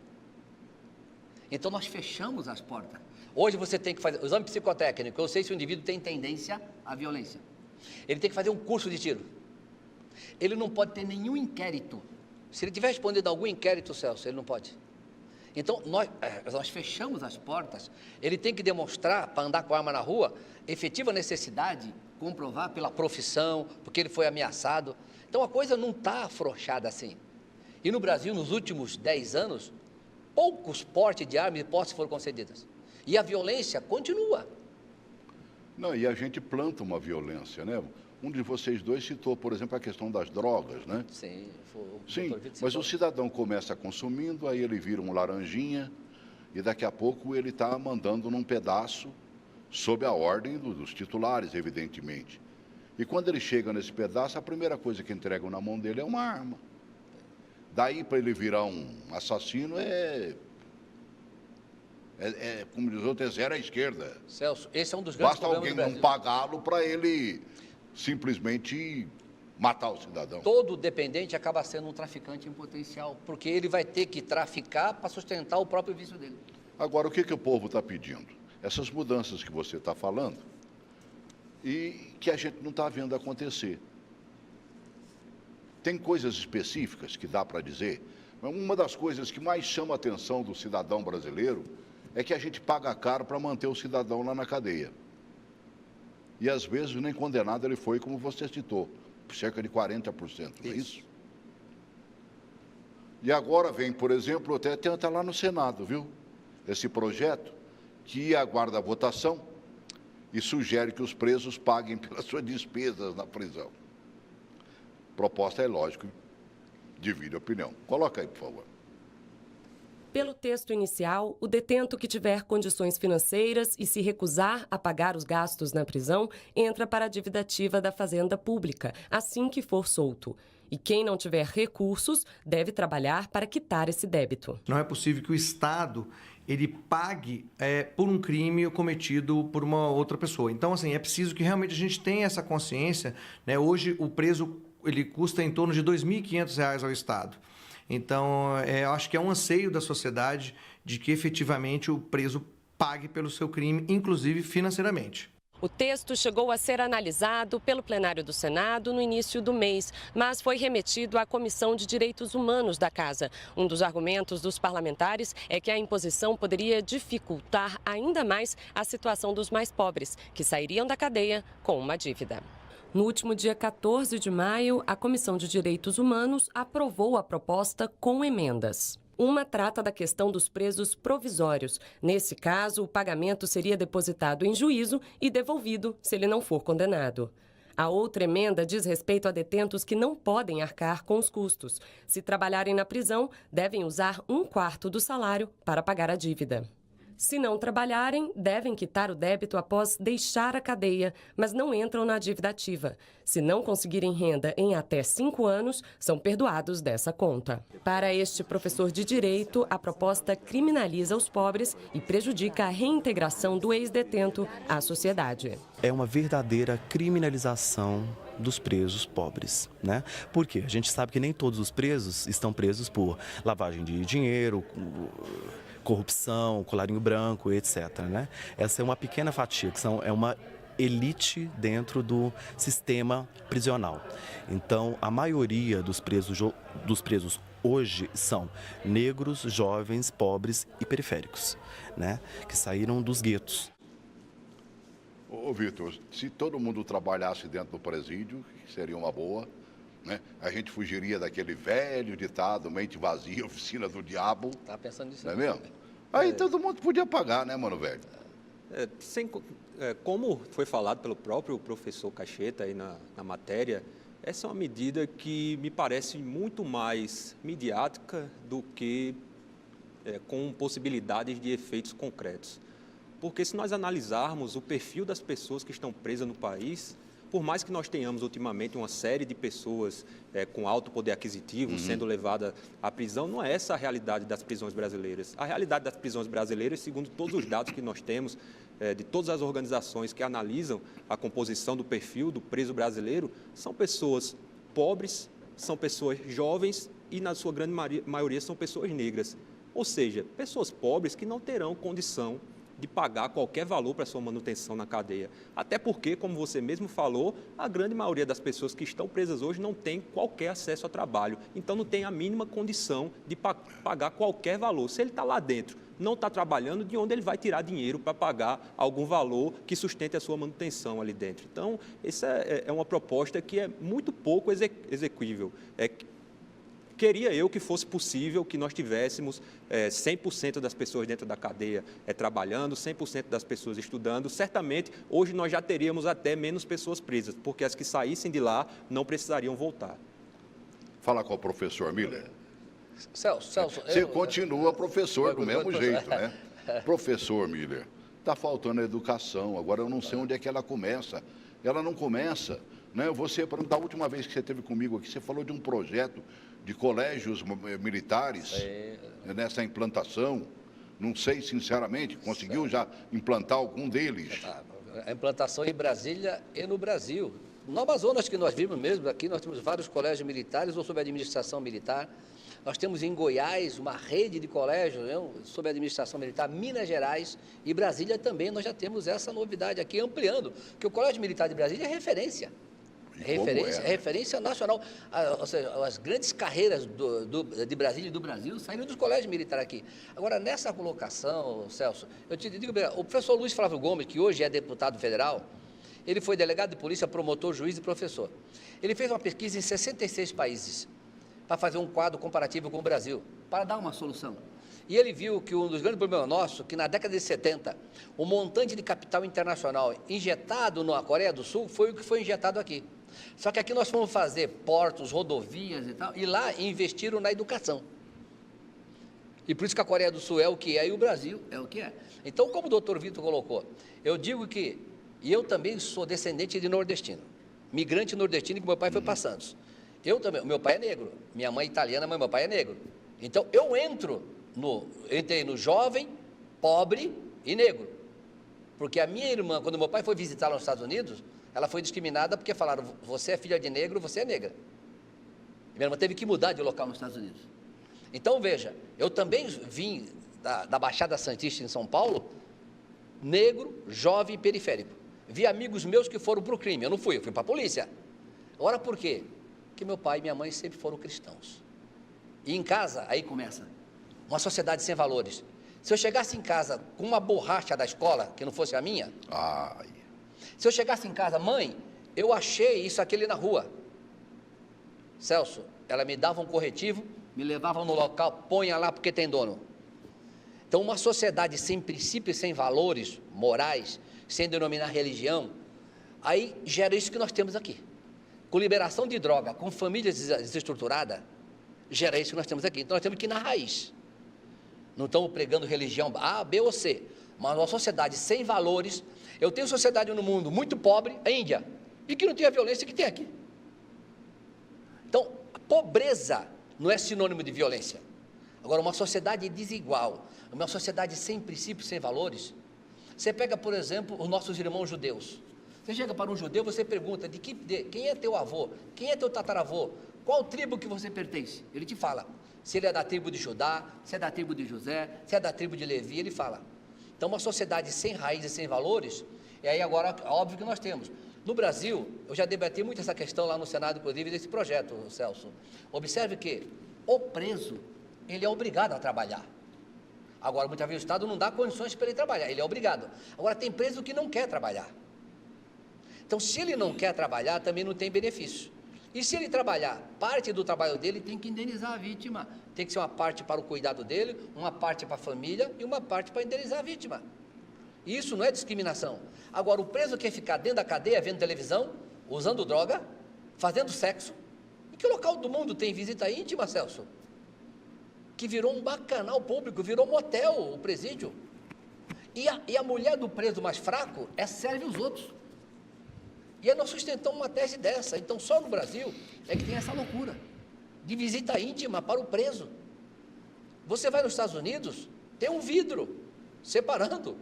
Então, nós fechamos as portas. Hoje você tem que fazer o exame psicotécnico. Eu sei se o indivíduo tem tendência à violência. Ele tem que fazer um curso de tiro. Ele não pode ter nenhum inquérito. Se ele tiver respondido a algum inquérito, Celso, ele não pode. Então, nós fechamos as portas. Ele tem que demonstrar, para andar com a arma na rua, efetiva necessidade, comprovar pela profissão, porque ele foi ameaçado. Então, a coisa não está afrouxada assim. E no Brasil, nos últimos 10 anos, poucos portes de armas e posses foram concedidas. E a violência continua. Não, e a gente planta uma violência, né? Um de vocês dois citou, por exemplo, a questão das drogas, né? Sim, Sim, mas o cidadão começa consumindo, aí ele vira um laranjinha, e daqui a pouco ele está mandando num pedaço, sob a ordem dos titulares, evidentemente. E quando ele chega nesse pedaço, a primeira coisa que entregam na mão dele é uma arma. Daí, para ele virar um assassino, como diz o outro, é zero à esquerda. Celso, esse é um dos grandes problemas do Brasil. Basta alguém não pagá-lo para ele simplesmente matar o cidadão. Todo dependente acaba sendo um traficante em potencial, porque ele vai ter que traficar para sustentar o próprio vício dele. Agora, o que o povo está pedindo? Essas mudanças que você está falando e que a gente não está vendo acontecer. Tem coisas específicas que dá para dizer. Uma das coisas que mais chama a atenção do cidadão brasileiro é que a gente paga caro para manter o cidadão lá na cadeia. E às vezes nem condenado ele foi, como você citou, cerca de 40%, não é isso? E agora vem, por exemplo, até está lá no Senado, viu? Esse projeto que aguarda a votação e sugere que os presos paguem pelas suas despesas na prisão. Proposta é lógico, divide a opinião. Coloca aí, por favor. Pelo texto inicial, o detento que tiver condições financeiras e se recusar a pagar os gastos na prisão entra para a dívida ativa da Fazenda Pública, assim que for solto. E quem não tiver recursos deve trabalhar para quitar esse débito. Não é possível que o Estado ele pague por um crime cometido por uma outra pessoa. Então, assim, é preciso que realmente a gente tenha essa consciência, né? Hoje, o preso ele custa em torno de R$ 2.500 ao Estado. Então, eu acho que é um anseio da sociedade de que efetivamente o preso pague pelo seu crime, inclusive financeiramente. O texto chegou a ser analisado pelo plenário do Senado no início do mês, mas foi remetido à Comissão de Direitos Humanos da Casa. Um dos argumentos dos parlamentares é que a imposição poderia dificultar ainda mais a situação dos mais pobres, que sairiam da cadeia com uma dívida. No último dia 14 de maio, a Comissão de Direitos Humanos aprovou a proposta com emendas. Uma trata da questão dos presos provisórios. Nesse caso, o pagamento seria depositado em juízo e devolvido se ele não for condenado. A outra emenda diz respeito a detentos que não podem arcar com os custos. Se trabalharem na prisão, devem usar 1/4 do salário para pagar a dívida. Se não trabalharem, devem quitar o débito após deixar a cadeia, mas não entram na dívida ativa. Se não conseguirem renda em até 5 anos, são perdoados dessa conta. Para este professor de direito, a proposta criminaliza os pobres e prejudica a reintegração do ex-detento à sociedade. É uma verdadeira criminalização dos presos pobres, né? Porque a gente sabe que nem todos os presos estão presos por lavagem de dinheiro, corrupção, colarinho branco, etc., né? Essa é uma pequena fatia, é uma elite dentro do sistema prisional. Então, a maioria dos presos hoje são negros, jovens, pobres e periféricos, né? Que saíram dos guetos. Ô, Vitor, se todo mundo trabalhasse dentro do presídio, seria uma boa, né? A gente fugiria daquele velho ditado, mente vazia, oficina do diabo. Tá pensando nisso? Não é mesmo? Aí todo mundo podia pagar, né, mano, velho? Como foi falado pelo próprio professor Cacheta aí na matéria, essa é uma medida que me parece muito mais midiática do que com possibilidades de efeitos concretos. Porque se nós analisarmos o perfil das pessoas que estão presas no país, por mais que nós tenhamos ultimamente uma série de pessoas com alto poder aquisitivo sendo levada à prisão, não é essa a realidade das prisões brasileiras. A realidade das prisões brasileiras, segundo todos os dados que nós temos, de todas as organizações que analisam a composição do perfil do preso brasileiro, são pessoas pobres, são pessoas jovens e, na sua grande maioria, são pessoas negras. Ou seja, pessoas pobres que não terão condição de pagar qualquer valor para sua manutenção na cadeia. Até porque, como você mesmo falou, a grande maioria das pessoas que estão presas hoje não tem qualquer acesso ao trabalho. Então, não tem a mínima condição de pagar qualquer valor. Se ele está lá dentro, não está trabalhando, de onde ele vai tirar dinheiro para pagar algum valor que sustente a sua manutenção ali dentro? Então, essa é uma proposta que é muito pouco execuível. Queria eu que fosse possível que nós tivéssemos 100% das pessoas dentro da cadeia trabalhando, 100% das pessoas estudando. Certamente, hoje nós já teríamos até menos pessoas presas, porque as que saíssem de lá não precisariam voltar. Fala com o professor Miller. Celso, você continua professor do mesmo jeito, né? Professor Miller, está faltando a educação. Agora, eu não sei onde é que ela começa. Ela não começa, né? Da última vez que você esteve comigo aqui, você falou de um projeto de colégios militares nessa implantação. Não sei, sinceramente, conseguiu já implantar algum deles? A implantação em Brasília e no Brasil. No Amazonas, que nós vimos mesmo, aqui nós temos vários colégios militares ou sob administração militar. Nós temos em Goiás uma rede de colégios sob administração militar, Minas Gerais e Brasília também. Nós já temos essa novidade aqui, ampliando, que o Colégio Militar de Brasília é referência. Referência nacional. Ou seja, as grandes carreiras de Brasília e do Brasil saíram dos colégios militares aqui. Agora, nessa colocação, Celso, eu te digo, o professor Luiz Flávio Gomes, que hoje é deputado federal, ele foi delegado de polícia, promotor, juiz e professor. Ele fez uma pesquisa em 66 países para fazer um quadro comparativo com o Brasil, para dar uma solução. E ele viu que um dos grandes problemas nossos, que na década de 70, o montante de capital internacional injetado na Coreia do Sul foi o que foi injetado aqui. Só que aqui nós fomos fazer portos, rodovias e tal, e lá investiram na educação. E por isso que a Coreia do Sul é o que é e o Brasil é o que é. Então, como o doutor Vitor colocou, eu digo que, e eu também sou descendente de nordestino, migrante nordestino, que meu pai foi para Santos. Eu também, meu pai é negro, minha mãe é italiana, mas meu pai é negro. Então, eu entrei no jovem, pobre e negro. Porque a minha irmã, quando meu pai foi visitá-la nos Estados Unidos, ela foi discriminada porque falaram, você é filha de negro, você é negra. Minha irmã teve que mudar de local nos Estados Unidos. Então, veja, eu também vim da Baixada Santista em São Paulo, negro, jovem e periférico. Vi amigos meus que foram para o crime, eu fui para a polícia. Agora, por quê? Porque meu pai e minha mãe sempre foram cristãos. E em casa, aí começa, uma sociedade sem valores. Se eu chegasse em casa com uma borracha da escola, que não fosse a minha... Se eu chegasse em casa, mãe, eu achei isso aqui ali na rua. Celso, ela me dava um corretivo, me levavam no local, ponha lá porque tem dono. Então, uma sociedade sem princípios, sem valores morais, sem denominar religião, aí gera isso que nós temos aqui. Com liberação de droga, com famílias desestruturadas, gera isso que nós temos aqui. Então, nós temos que ir na raiz. Não estamos pregando religião A, B ou C, mas uma sociedade sem valores. Eu tenho sociedade no mundo muito pobre, a Índia, e que não tem a violência que tem aqui. Então, a pobreza não é sinônimo de violência. Agora, uma sociedade desigual, uma sociedade sem princípios, sem valores. Você pega, por exemplo, os nossos irmãos judeus. Você chega para um judeu, você pergunta, quem é teu avô? Quem é teu tataravô? Qual tribo que você pertence? Ele te fala. Se ele é da tribo de Judá, se é da tribo de José, se é da tribo de Levi, ele fala. Então, uma sociedade sem raízes, sem valores, e aí agora, óbvio que nós temos. No Brasil, eu já debati muito essa questão lá no Senado, inclusive, desse projeto, Celso. Observe que o preso, ele é obrigado a trabalhar. Agora, muitas vezes o Estado não dá condições para ele trabalhar, ele é obrigado. Agora, tem preso que não quer trabalhar. Então, se ele não quer trabalhar, também não tem benefício. E se ele trabalhar, parte do trabalho dele tem que indenizar a vítima. Tem que ser uma parte para o cuidado dele, uma parte para a família e uma parte para indenizar a vítima. Isso não é discriminação. Agora, o preso quer ficar dentro da cadeia, vendo televisão, usando droga, fazendo sexo. Em que local do mundo tem visita íntima, Celso? Que virou um bacanal público, virou um motel, o presídio. E a mulher do preso mais fraco serve os outros. E aí nós sustentamos uma tese dessa. Então, só no Brasil é que tem essa loucura de visita íntima para o preso. Você vai nos Estados Unidos, tem um vidro separando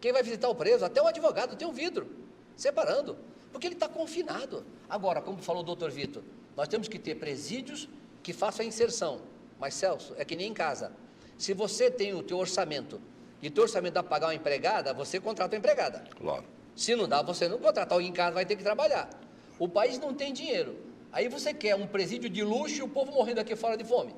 quem vai visitar o preso, até o advogado tem um vidro separando, porque ele está confinado. Agora, como falou o doutor Vitor, nós temos que ter presídios que façam a inserção. Mas, Celso, é que nem em casa. Se você tem o teu orçamento, e o teu orçamento dá para pagar uma empregada, você contrata uma empregada. Claro. Se não dá, você não contrata, alguém em casa vai ter que trabalhar. O país não tem dinheiro. Aí você quer um presídio de luxo e o povo morrendo aqui fora de fome.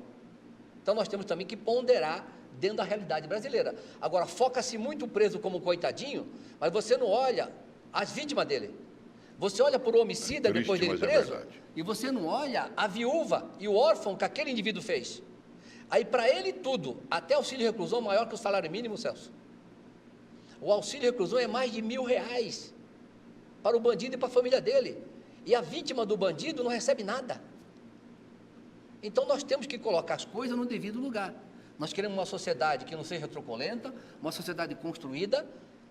Então, nós temos também que ponderar dentro da realidade brasileira. Agora, foca-se muito o preso como um coitadinho, mas você não olha as vítimas dele. Você olha por homicida depois dele preso, e você não olha a viúva e o órfão que aquele indivíduo fez. Aí, para ele, tudo, até auxílio reclusão maior que o salário mínimo, Celso. O auxílio reclusão é mais de R$1.000 para o bandido e para a família dele. E a vítima do bandido não recebe nada. Então, nós temos que colocar as coisas no devido lugar. Nós queremos uma sociedade que não seja truculenta, uma sociedade construída,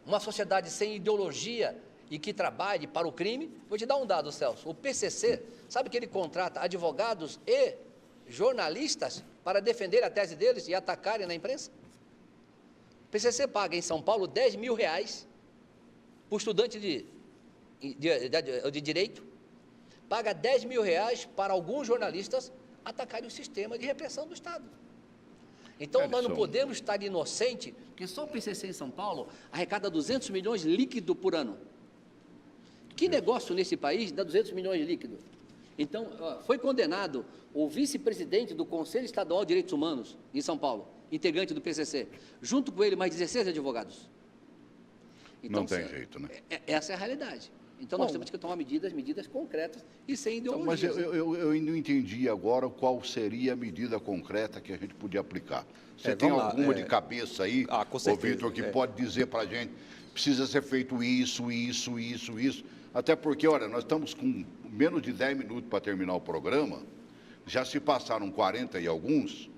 uma sociedade sem ideologia e que trabalhe para o crime. Vou te dar um dado, Celso. O PCC, sabe que ele contrata advogados e jornalistas para defender a tese deles e atacarem na imprensa? O PCC paga em São Paulo R$10.000 por estudante de direito, paga R$10.000 para alguns jornalistas atacarem o sistema de repressão do Estado. Então, nós não podemos estar inocentes, porque só o PCC em São Paulo arrecada 200 milhões líquido por ano. Que negócio nesse país dá 200 milhões líquido? Então, foi condenado o vice-presidente do Conselho Estadual de Direitos Humanos em São Paulo, integrante do PCC, junto com ele mais 16 advogados. Então, não tem jeito, né? Essa é a realidade. Então, nós temos que tomar medidas concretas e sem ideologia. Então, mas eu não entendi agora qual seria a medida concreta que a gente podia aplicar. Você tem alguma de cabeça aí, ô Vitor, que pode dizer para a gente, precisa ser feito isso. Até porque, olha, nós estamos com menos de 10 minutos para terminar o programa, já se passaram 40 e alguns,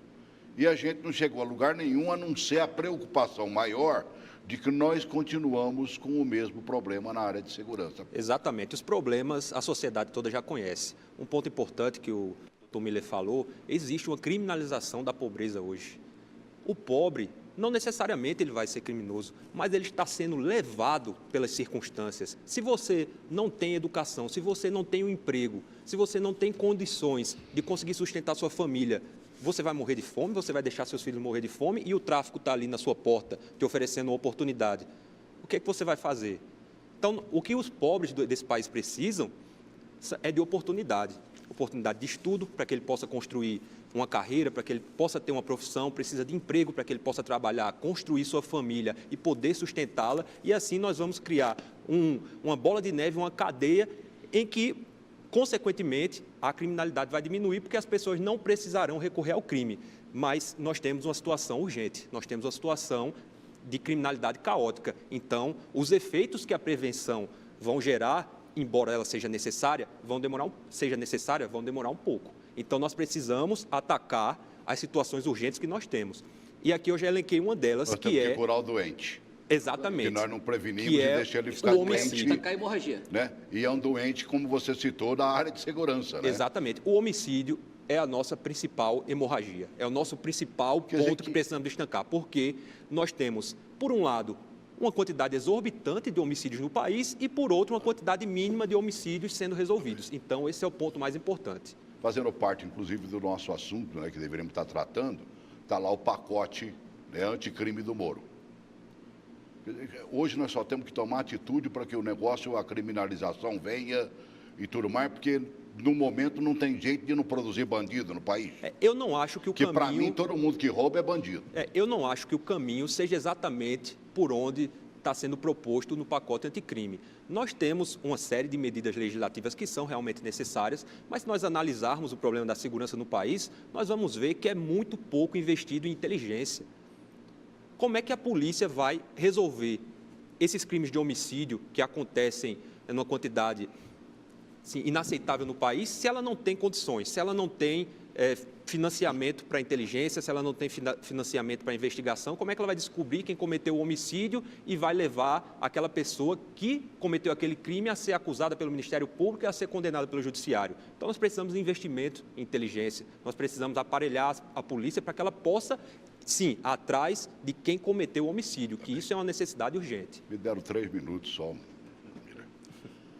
e a gente não chegou a lugar nenhum, a não ser a preocupação maior de que nós continuamos com o mesmo problema na área de segurança. Exatamente. Os problemas a sociedade toda já conhece. Um ponto importante que o Dr. Miller falou, existe uma criminalização da pobreza hoje. O pobre, não necessariamente ele vai ser criminoso, mas ele está sendo levado pelas circunstâncias. Se você não tem educação, se você não tem um emprego, se você não tem condições de conseguir sustentar sua família, você vai morrer de fome, você vai deixar seus filhos morrer de fome e o tráfico está ali na sua porta, te oferecendo uma oportunidade. O que é que você vai fazer? Então, o que os pobres desse país precisam é de oportunidade. Oportunidade de estudo para que ele possa construir uma carreira, para que ele possa ter uma profissão, precisa de emprego para que ele possa trabalhar, construir sua família e poder sustentá-la. E assim nós vamos criar uma bola de neve, uma cadeia em que, consequentemente, a criminalidade vai diminuir porque as pessoas não precisarão recorrer ao crime. Mas nós temos uma situação urgente, nós temos uma situação de criminalidade caótica. Então, os efeitos que a prevenção vão gerar, embora ela seja necessária, vão demorar um pouco. Então, nós precisamos atacar as situações urgentes que nós temos. E aqui eu já elenquei uma delas, nós que temos que curar o doente. Exatamente. Que nós não prevenimos e deixamos ele ficar doente. Atacar a hemorragia. Né? E é um doente, como você citou, da área de segurança. Né? Exatamente. O homicídio é a nossa principal hemorragia, é o nosso principal ponto que precisamos destacar, porque nós temos, por um lado, uma quantidade exorbitante de homicídios no país e, por outro, uma quantidade mínima de homicídios sendo resolvidos. Então, esse é o ponto mais importante. Fazendo parte, inclusive, do nosso assunto, né, que deveríamos estar tratando, está lá o pacote, né, anticrime do Moro. Hoje nós só temos que tomar atitude para que o negócio, a criminalização venha e tudo mais, porque no momento não tem jeito de não produzir bandido no país. Eu não acho que o caminho... para mim, todo mundo que rouba é bandido. Eu não acho que o caminho seja exatamente por onde está sendo proposto no pacote anticrime. Nós temos uma série de medidas legislativas que são realmente necessárias, mas se nós analisarmos o problema da segurança no país, nós vamos ver que é muito pouco investido em inteligência. Como é que a polícia vai resolver esses crimes de homicídio que acontecem numa quantidade inaceitável no país, se ela não tem condições, se ela não tem financiamento para a inteligência, se ela não tem financiamento para a investigação, como é que ela vai descobrir quem cometeu o homicídio e vai levar aquela pessoa que cometeu aquele crime a ser acusada pelo Ministério Público e a ser condenada pelo Judiciário? Então, nós precisamos de investimento em inteligência, nós precisamos aparelhar a polícia para que ela possa, sim, atrás de quem cometeu o homicídio, que isso é uma necessidade urgente. Me deram 3 minutos só.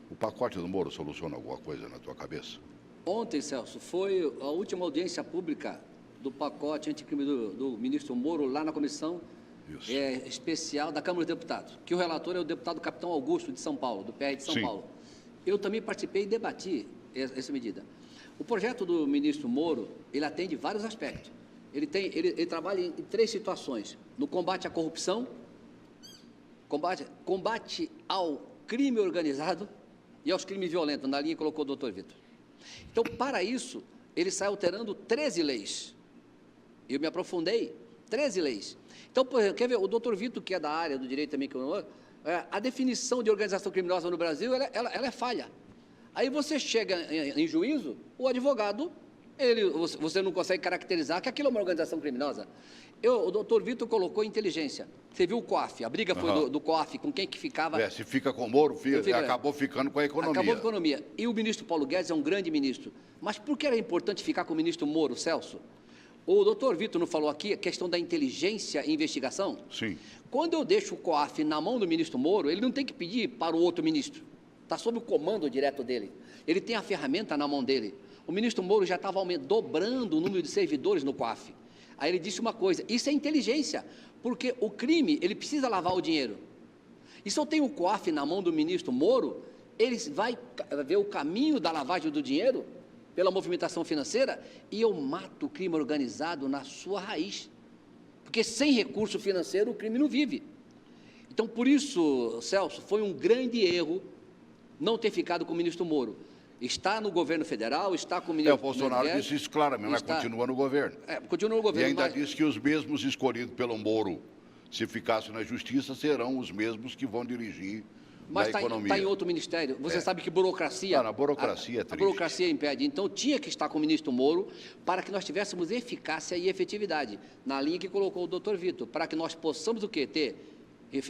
O pacote do Moro soluciona alguma coisa na tua cabeça? Ontem, Celso, foi a última audiência pública do pacote anticrime do ministro Moro lá na comissão especial da Câmara dos Deputados, que o relator é o deputado Capitão Augusto de São Paulo, do PR de São Paulo. Eu também participei e debati essa medida. O projeto do ministro Moro, ele atende vários aspectos. Ele trabalha em 3 situações: no combate à corrupção, combate ao crime organizado e aos crimes violentos, na linha que colocou o doutor Vitor. Então, para isso, ele sai alterando 13 leis. Eu me aprofundei, 13 leis. Então, por exemplo, quer ver, o doutor Vitor, que é da área do direito também, a definição de organização criminosa no Brasil, ela é falha. Aí você chega em juízo, o advogado, você não consegue caracterizar que aquilo é uma organização criminosa. O doutor Vitor colocou inteligência. Você viu o COAF, a briga foi do COAF, com quem que ficava... se fica com o Moro, acabou ficando com a economia. Acabou com a economia. E o ministro Paulo Guedes é um grande ministro. Mas por que era importante ficar com o ministro Moro, Celso? O doutor Vitor não falou aqui a questão da inteligência e investigação? Sim. Quando eu deixo o COAF na mão do ministro Moro, ele não tem que pedir para o outro ministro. Está sob o comando direto dele. Ele tem a ferramenta na mão dele. O ministro Moro já estava dobrando o número de servidores no COAF. Aí ele disse uma coisa: isso é inteligência, porque o crime, ele precisa lavar o dinheiro. E se eu tenho o COAF na mão do ministro Moro, ele vai ver o caminho da lavagem do dinheiro pela movimentação financeira e eu mato o crime organizado na sua raiz. Porque sem recurso financeiro o crime não vive. Então, por isso, Celso, foi um grande erro não ter ficado com o ministro Moro. Está no governo federal, está com o ministro... O Bolsonaro disse isso claramente, mas continua no governo. Continua no governo. E ainda disse que os mesmos escolhidos pelo Moro, se ficasse na justiça, serão os mesmos que vão dirigir na economia. Mas está em outro ministério. Você sabe que burocracia... a burocracia é triste. A burocracia impede. Então, tinha que estar com o ministro Moro para que nós tivéssemos eficácia e efetividade, na linha que colocou o doutor Vitor, para que nós possamos o quê? Ter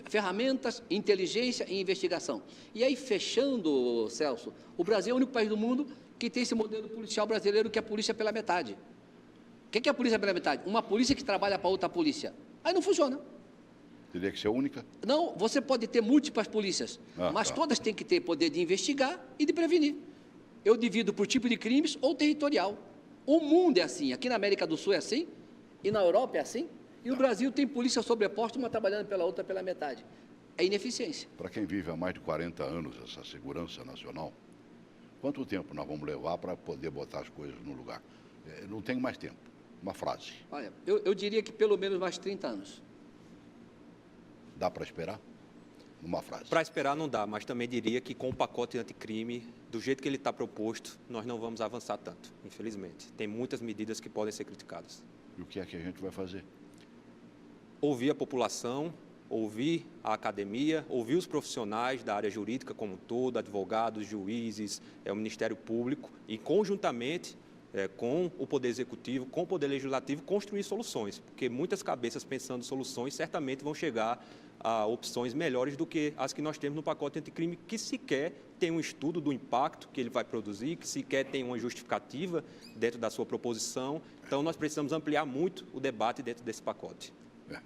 ferramentas, inteligência e investigação. E aí, fechando, Celso, o Brasil é o único país do mundo que tem esse modelo policial brasileiro, que é a polícia pela metade. O que é a polícia pela metade? Uma polícia que trabalha para outra polícia. Aí não funciona. Teria que ser única? Não, você pode ter múltiplas polícias, mas todas têm que ter poder de investigar e de prevenir. Eu divido por tipo de crimes ou territorial. O mundo é assim. Aqui na América do Sul é assim, e na Europa é assim. E o Brasil tem polícia sobreposta, uma trabalhando pela outra pela metade. É ineficiência. Para quem vive há mais de 40 anos essa segurança nacional, quanto tempo nós vamos levar para poder botar as coisas no lugar? Não tenho mais tempo. Uma frase. Olha, eu diria que pelo menos mais 30 anos. Dá para esperar? numa frase. Para esperar não dá, mas também diria que com o pacote anticrime, do jeito que ele está proposto, nós não vamos avançar tanto, infelizmente. Tem muitas medidas que podem ser criticadas. E o que é que a gente vai fazer? Ouvir a população, ouvir a academia, ouvir os profissionais da área jurídica como um todo, advogados, juízes, o Ministério Público, e conjuntamente com o Poder Executivo, com o Poder Legislativo, construir soluções, porque muitas cabeças pensando em soluções certamente vão chegar a opções melhores do que as que nós temos no pacote anticrime, que sequer tem um estudo do impacto que ele vai produzir, que sequer tem uma justificativa dentro da sua proposição. Então, nós precisamos ampliar muito o debate dentro desse pacote.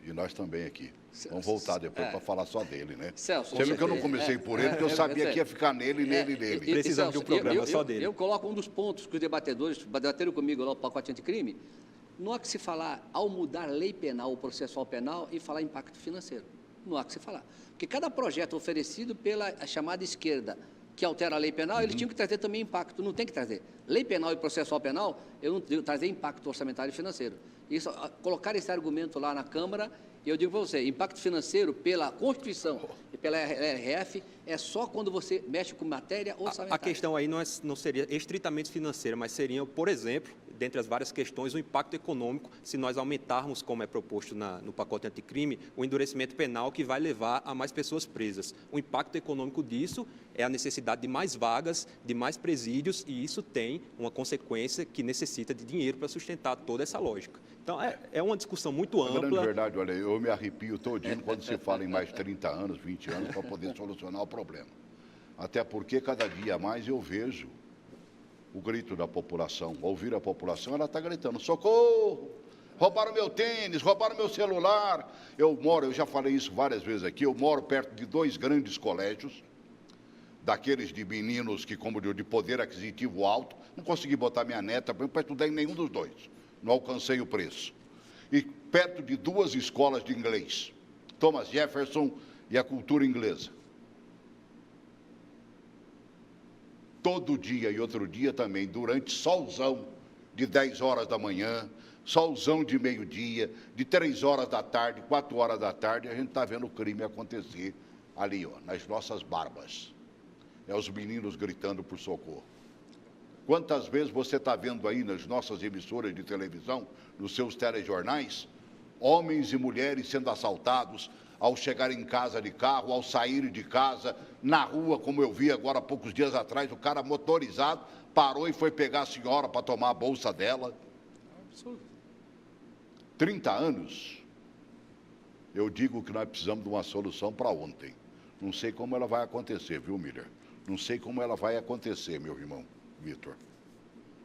E nós também aqui. Vamos voltar depois para falar só dele, né? Celso, você viu que eu não comecei por ele, porque eu sabia que ia ficar nele. Precisamos de um programa só dele. Eu coloco um dos pontos que os debatedores debateram comigo lá, o pacote anticrime, não há que se falar, ao mudar a lei penal, o processual penal, e falar impacto financeiro. Não há que se falar. Porque cada projeto oferecido pela chamada esquerda, que altera a lei penal, eles tinham que trazer também impacto, não tem que trazer. Lei penal e processual penal, eu não tenho que trazer impacto orçamentário e financeiro. Isso, colocar esse argumento lá na Câmara, eu digo para você, impacto financeiro pela Constituição e pela RF é só quando você mexe com matéria orçamentária. A questão aí não seria estritamente financeira, mas seria, por exemplo, dentre as várias questões, o impacto econômico, se nós aumentarmos, como é proposto no pacote anticrime, o endurecimento penal que vai levar a mais pessoas presas. O impacto econômico disso é a necessidade de mais vagas, de mais presídios, e isso tem uma consequência que necessita de dinheiro para sustentar toda essa lógica. Então, é uma discussão muito ampla. Na grande verdade, olha, eu me arrepio todinho quando se fala em mais 30 anos, 20 anos, para poder solucionar o problema. Até porque, cada dia mais, eu vejo o grito da população. Ao ouvir a população, ela está gritando, socorro, roubaram meu tênis, roubaram meu celular. Eu já falei isso várias vezes aqui, eu moro perto de 2 grandes colégios, daqueles de meninos que, como de poder aquisitivo alto, não consegui botar minha neta para estudar em nenhum dos 2. Não alcancei o preço. E perto de 2 escolas de inglês, Thomas Jefferson e a cultura inglesa. Todo dia e outro dia também, durante solzão de 10 horas da manhã, solzão de meio-dia, de 3 horas da tarde, 4 horas da tarde, a gente está vendo o crime acontecer ali, ó, nas nossas barbas. Os meninos gritando por socorro. Quantas vezes você está vendo aí nas nossas emissoras de televisão, nos seus telejornais, homens e mulheres sendo assaltados ao chegar em casa de carro, ao sair de casa, na rua, como eu vi agora há poucos dias atrás, o cara motorizado parou e foi pegar a senhora para tomar a bolsa dela. 30 anos, eu digo que nós precisamos de uma solução para ontem. Não sei como ela vai acontecer, viu, Miller? Não sei como ela vai acontecer, meu irmão Vitor,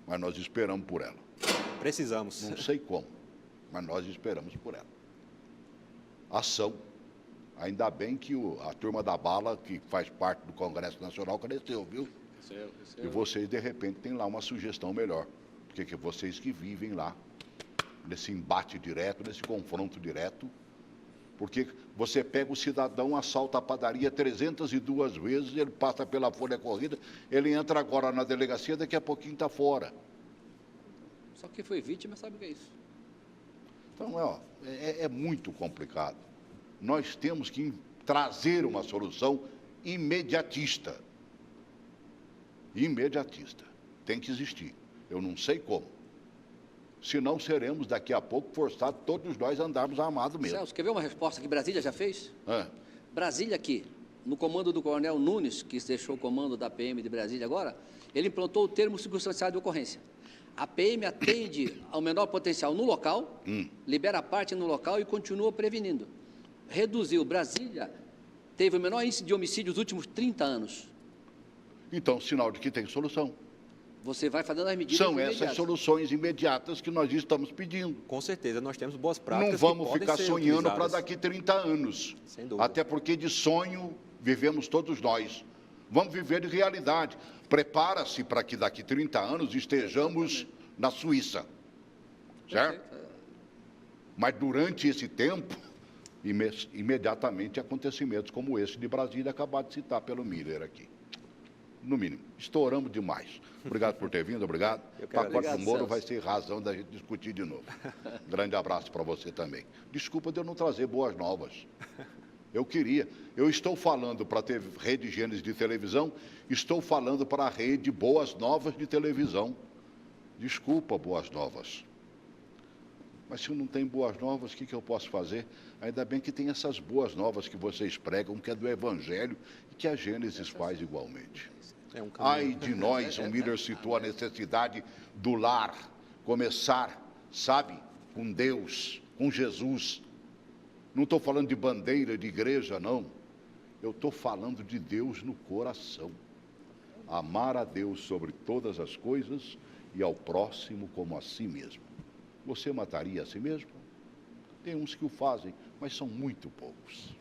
mas nós esperamos por ela. Precisamos. Não sei como, mas nós esperamos por ela. Ação. Ainda bem que a turma da bala, que faz parte do Congresso Nacional, cresceu, viu? Cresceu. E vocês, de repente, têm lá uma sugestão melhor. Porque que vocês que vivem lá, nesse embate direto, nesse confronto direto, porque você pega o cidadão, assalta a padaria 302 vezes, ele passa pela folha corrida, ele entra agora na delegacia, daqui a pouquinho está fora. Só quem foi vítima sabe o que é isso. Então, é muito complicado. Nós temos que trazer uma solução imediatista. Imediatista. Tem que existir. Eu não sei como. Senão seremos, daqui a pouco, forçados todos nós a andarmos armados mesmo. Celso, quer ver uma resposta que Brasília já fez? É. Brasília aqui, no comando do Coronel Nunes, que deixou o comando da PM de Brasília agora, ele implantou o termo circunstanciado de ocorrência. A PM atende ao menor potencial no local, libera a parte no local e continua prevenindo. Reduziu. Brasília teve o menor índice de homicídio nos últimos 30 anos. Então, sinal de que tem solução. Você vai fazendo as medidas São imediatas. essas soluções imediatas que nós estamos pedindo. Com certeza, nós temos boas práticas. Não vamos que ficar podem ser sonhando para utilizadas. daqui 30 anos. Sem dúvida. Até porque de sonho vivemos todos nós. Vamos viver de realidade. Prepara-se para que daqui 30 anos estejamos na Suíça. Certo? Mas durante esse tempo, imediatamente acontecimentos como esse de Brasília, acabado de citar pelo Miller aqui. No mínimo, estouramos demais. Obrigado por ter vindo, obrigado. O pacote do Moro vai ser razão da gente discutir de novo. Grande abraço para você também. Desculpa de eu não trazer boas novas. Eu estou falando para a Rede Gênesis de televisão, estou falando para a Rede Boas Novas de televisão. Desculpa, Boas Novas. Mas se não tem boas novas, o que eu posso fazer? Ainda bem que tem essas boas novas que vocês pregam, que é do Evangelho e que a Gênesis faz igualmente. Ai de nós, o Miller citou a necessidade do lar, começar, sabe, com Deus, com Jesus. Não estou falando de bandeira, de igreja, não. Eu estou falando de Deus no coração. Amar a Deus sobre todas as coisas e ao próximo como a si mesmo. Você mataria a si mesmo? Tem uns que o fazem, mas são muito poucos.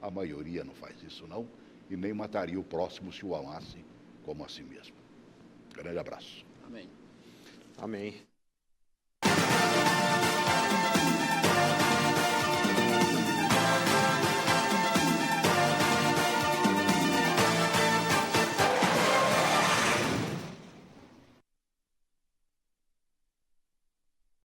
A maioria não faz isso, não, e nem mataria o próximo se o amasse como a si mesmo. Grande abraço. Amém. Amém.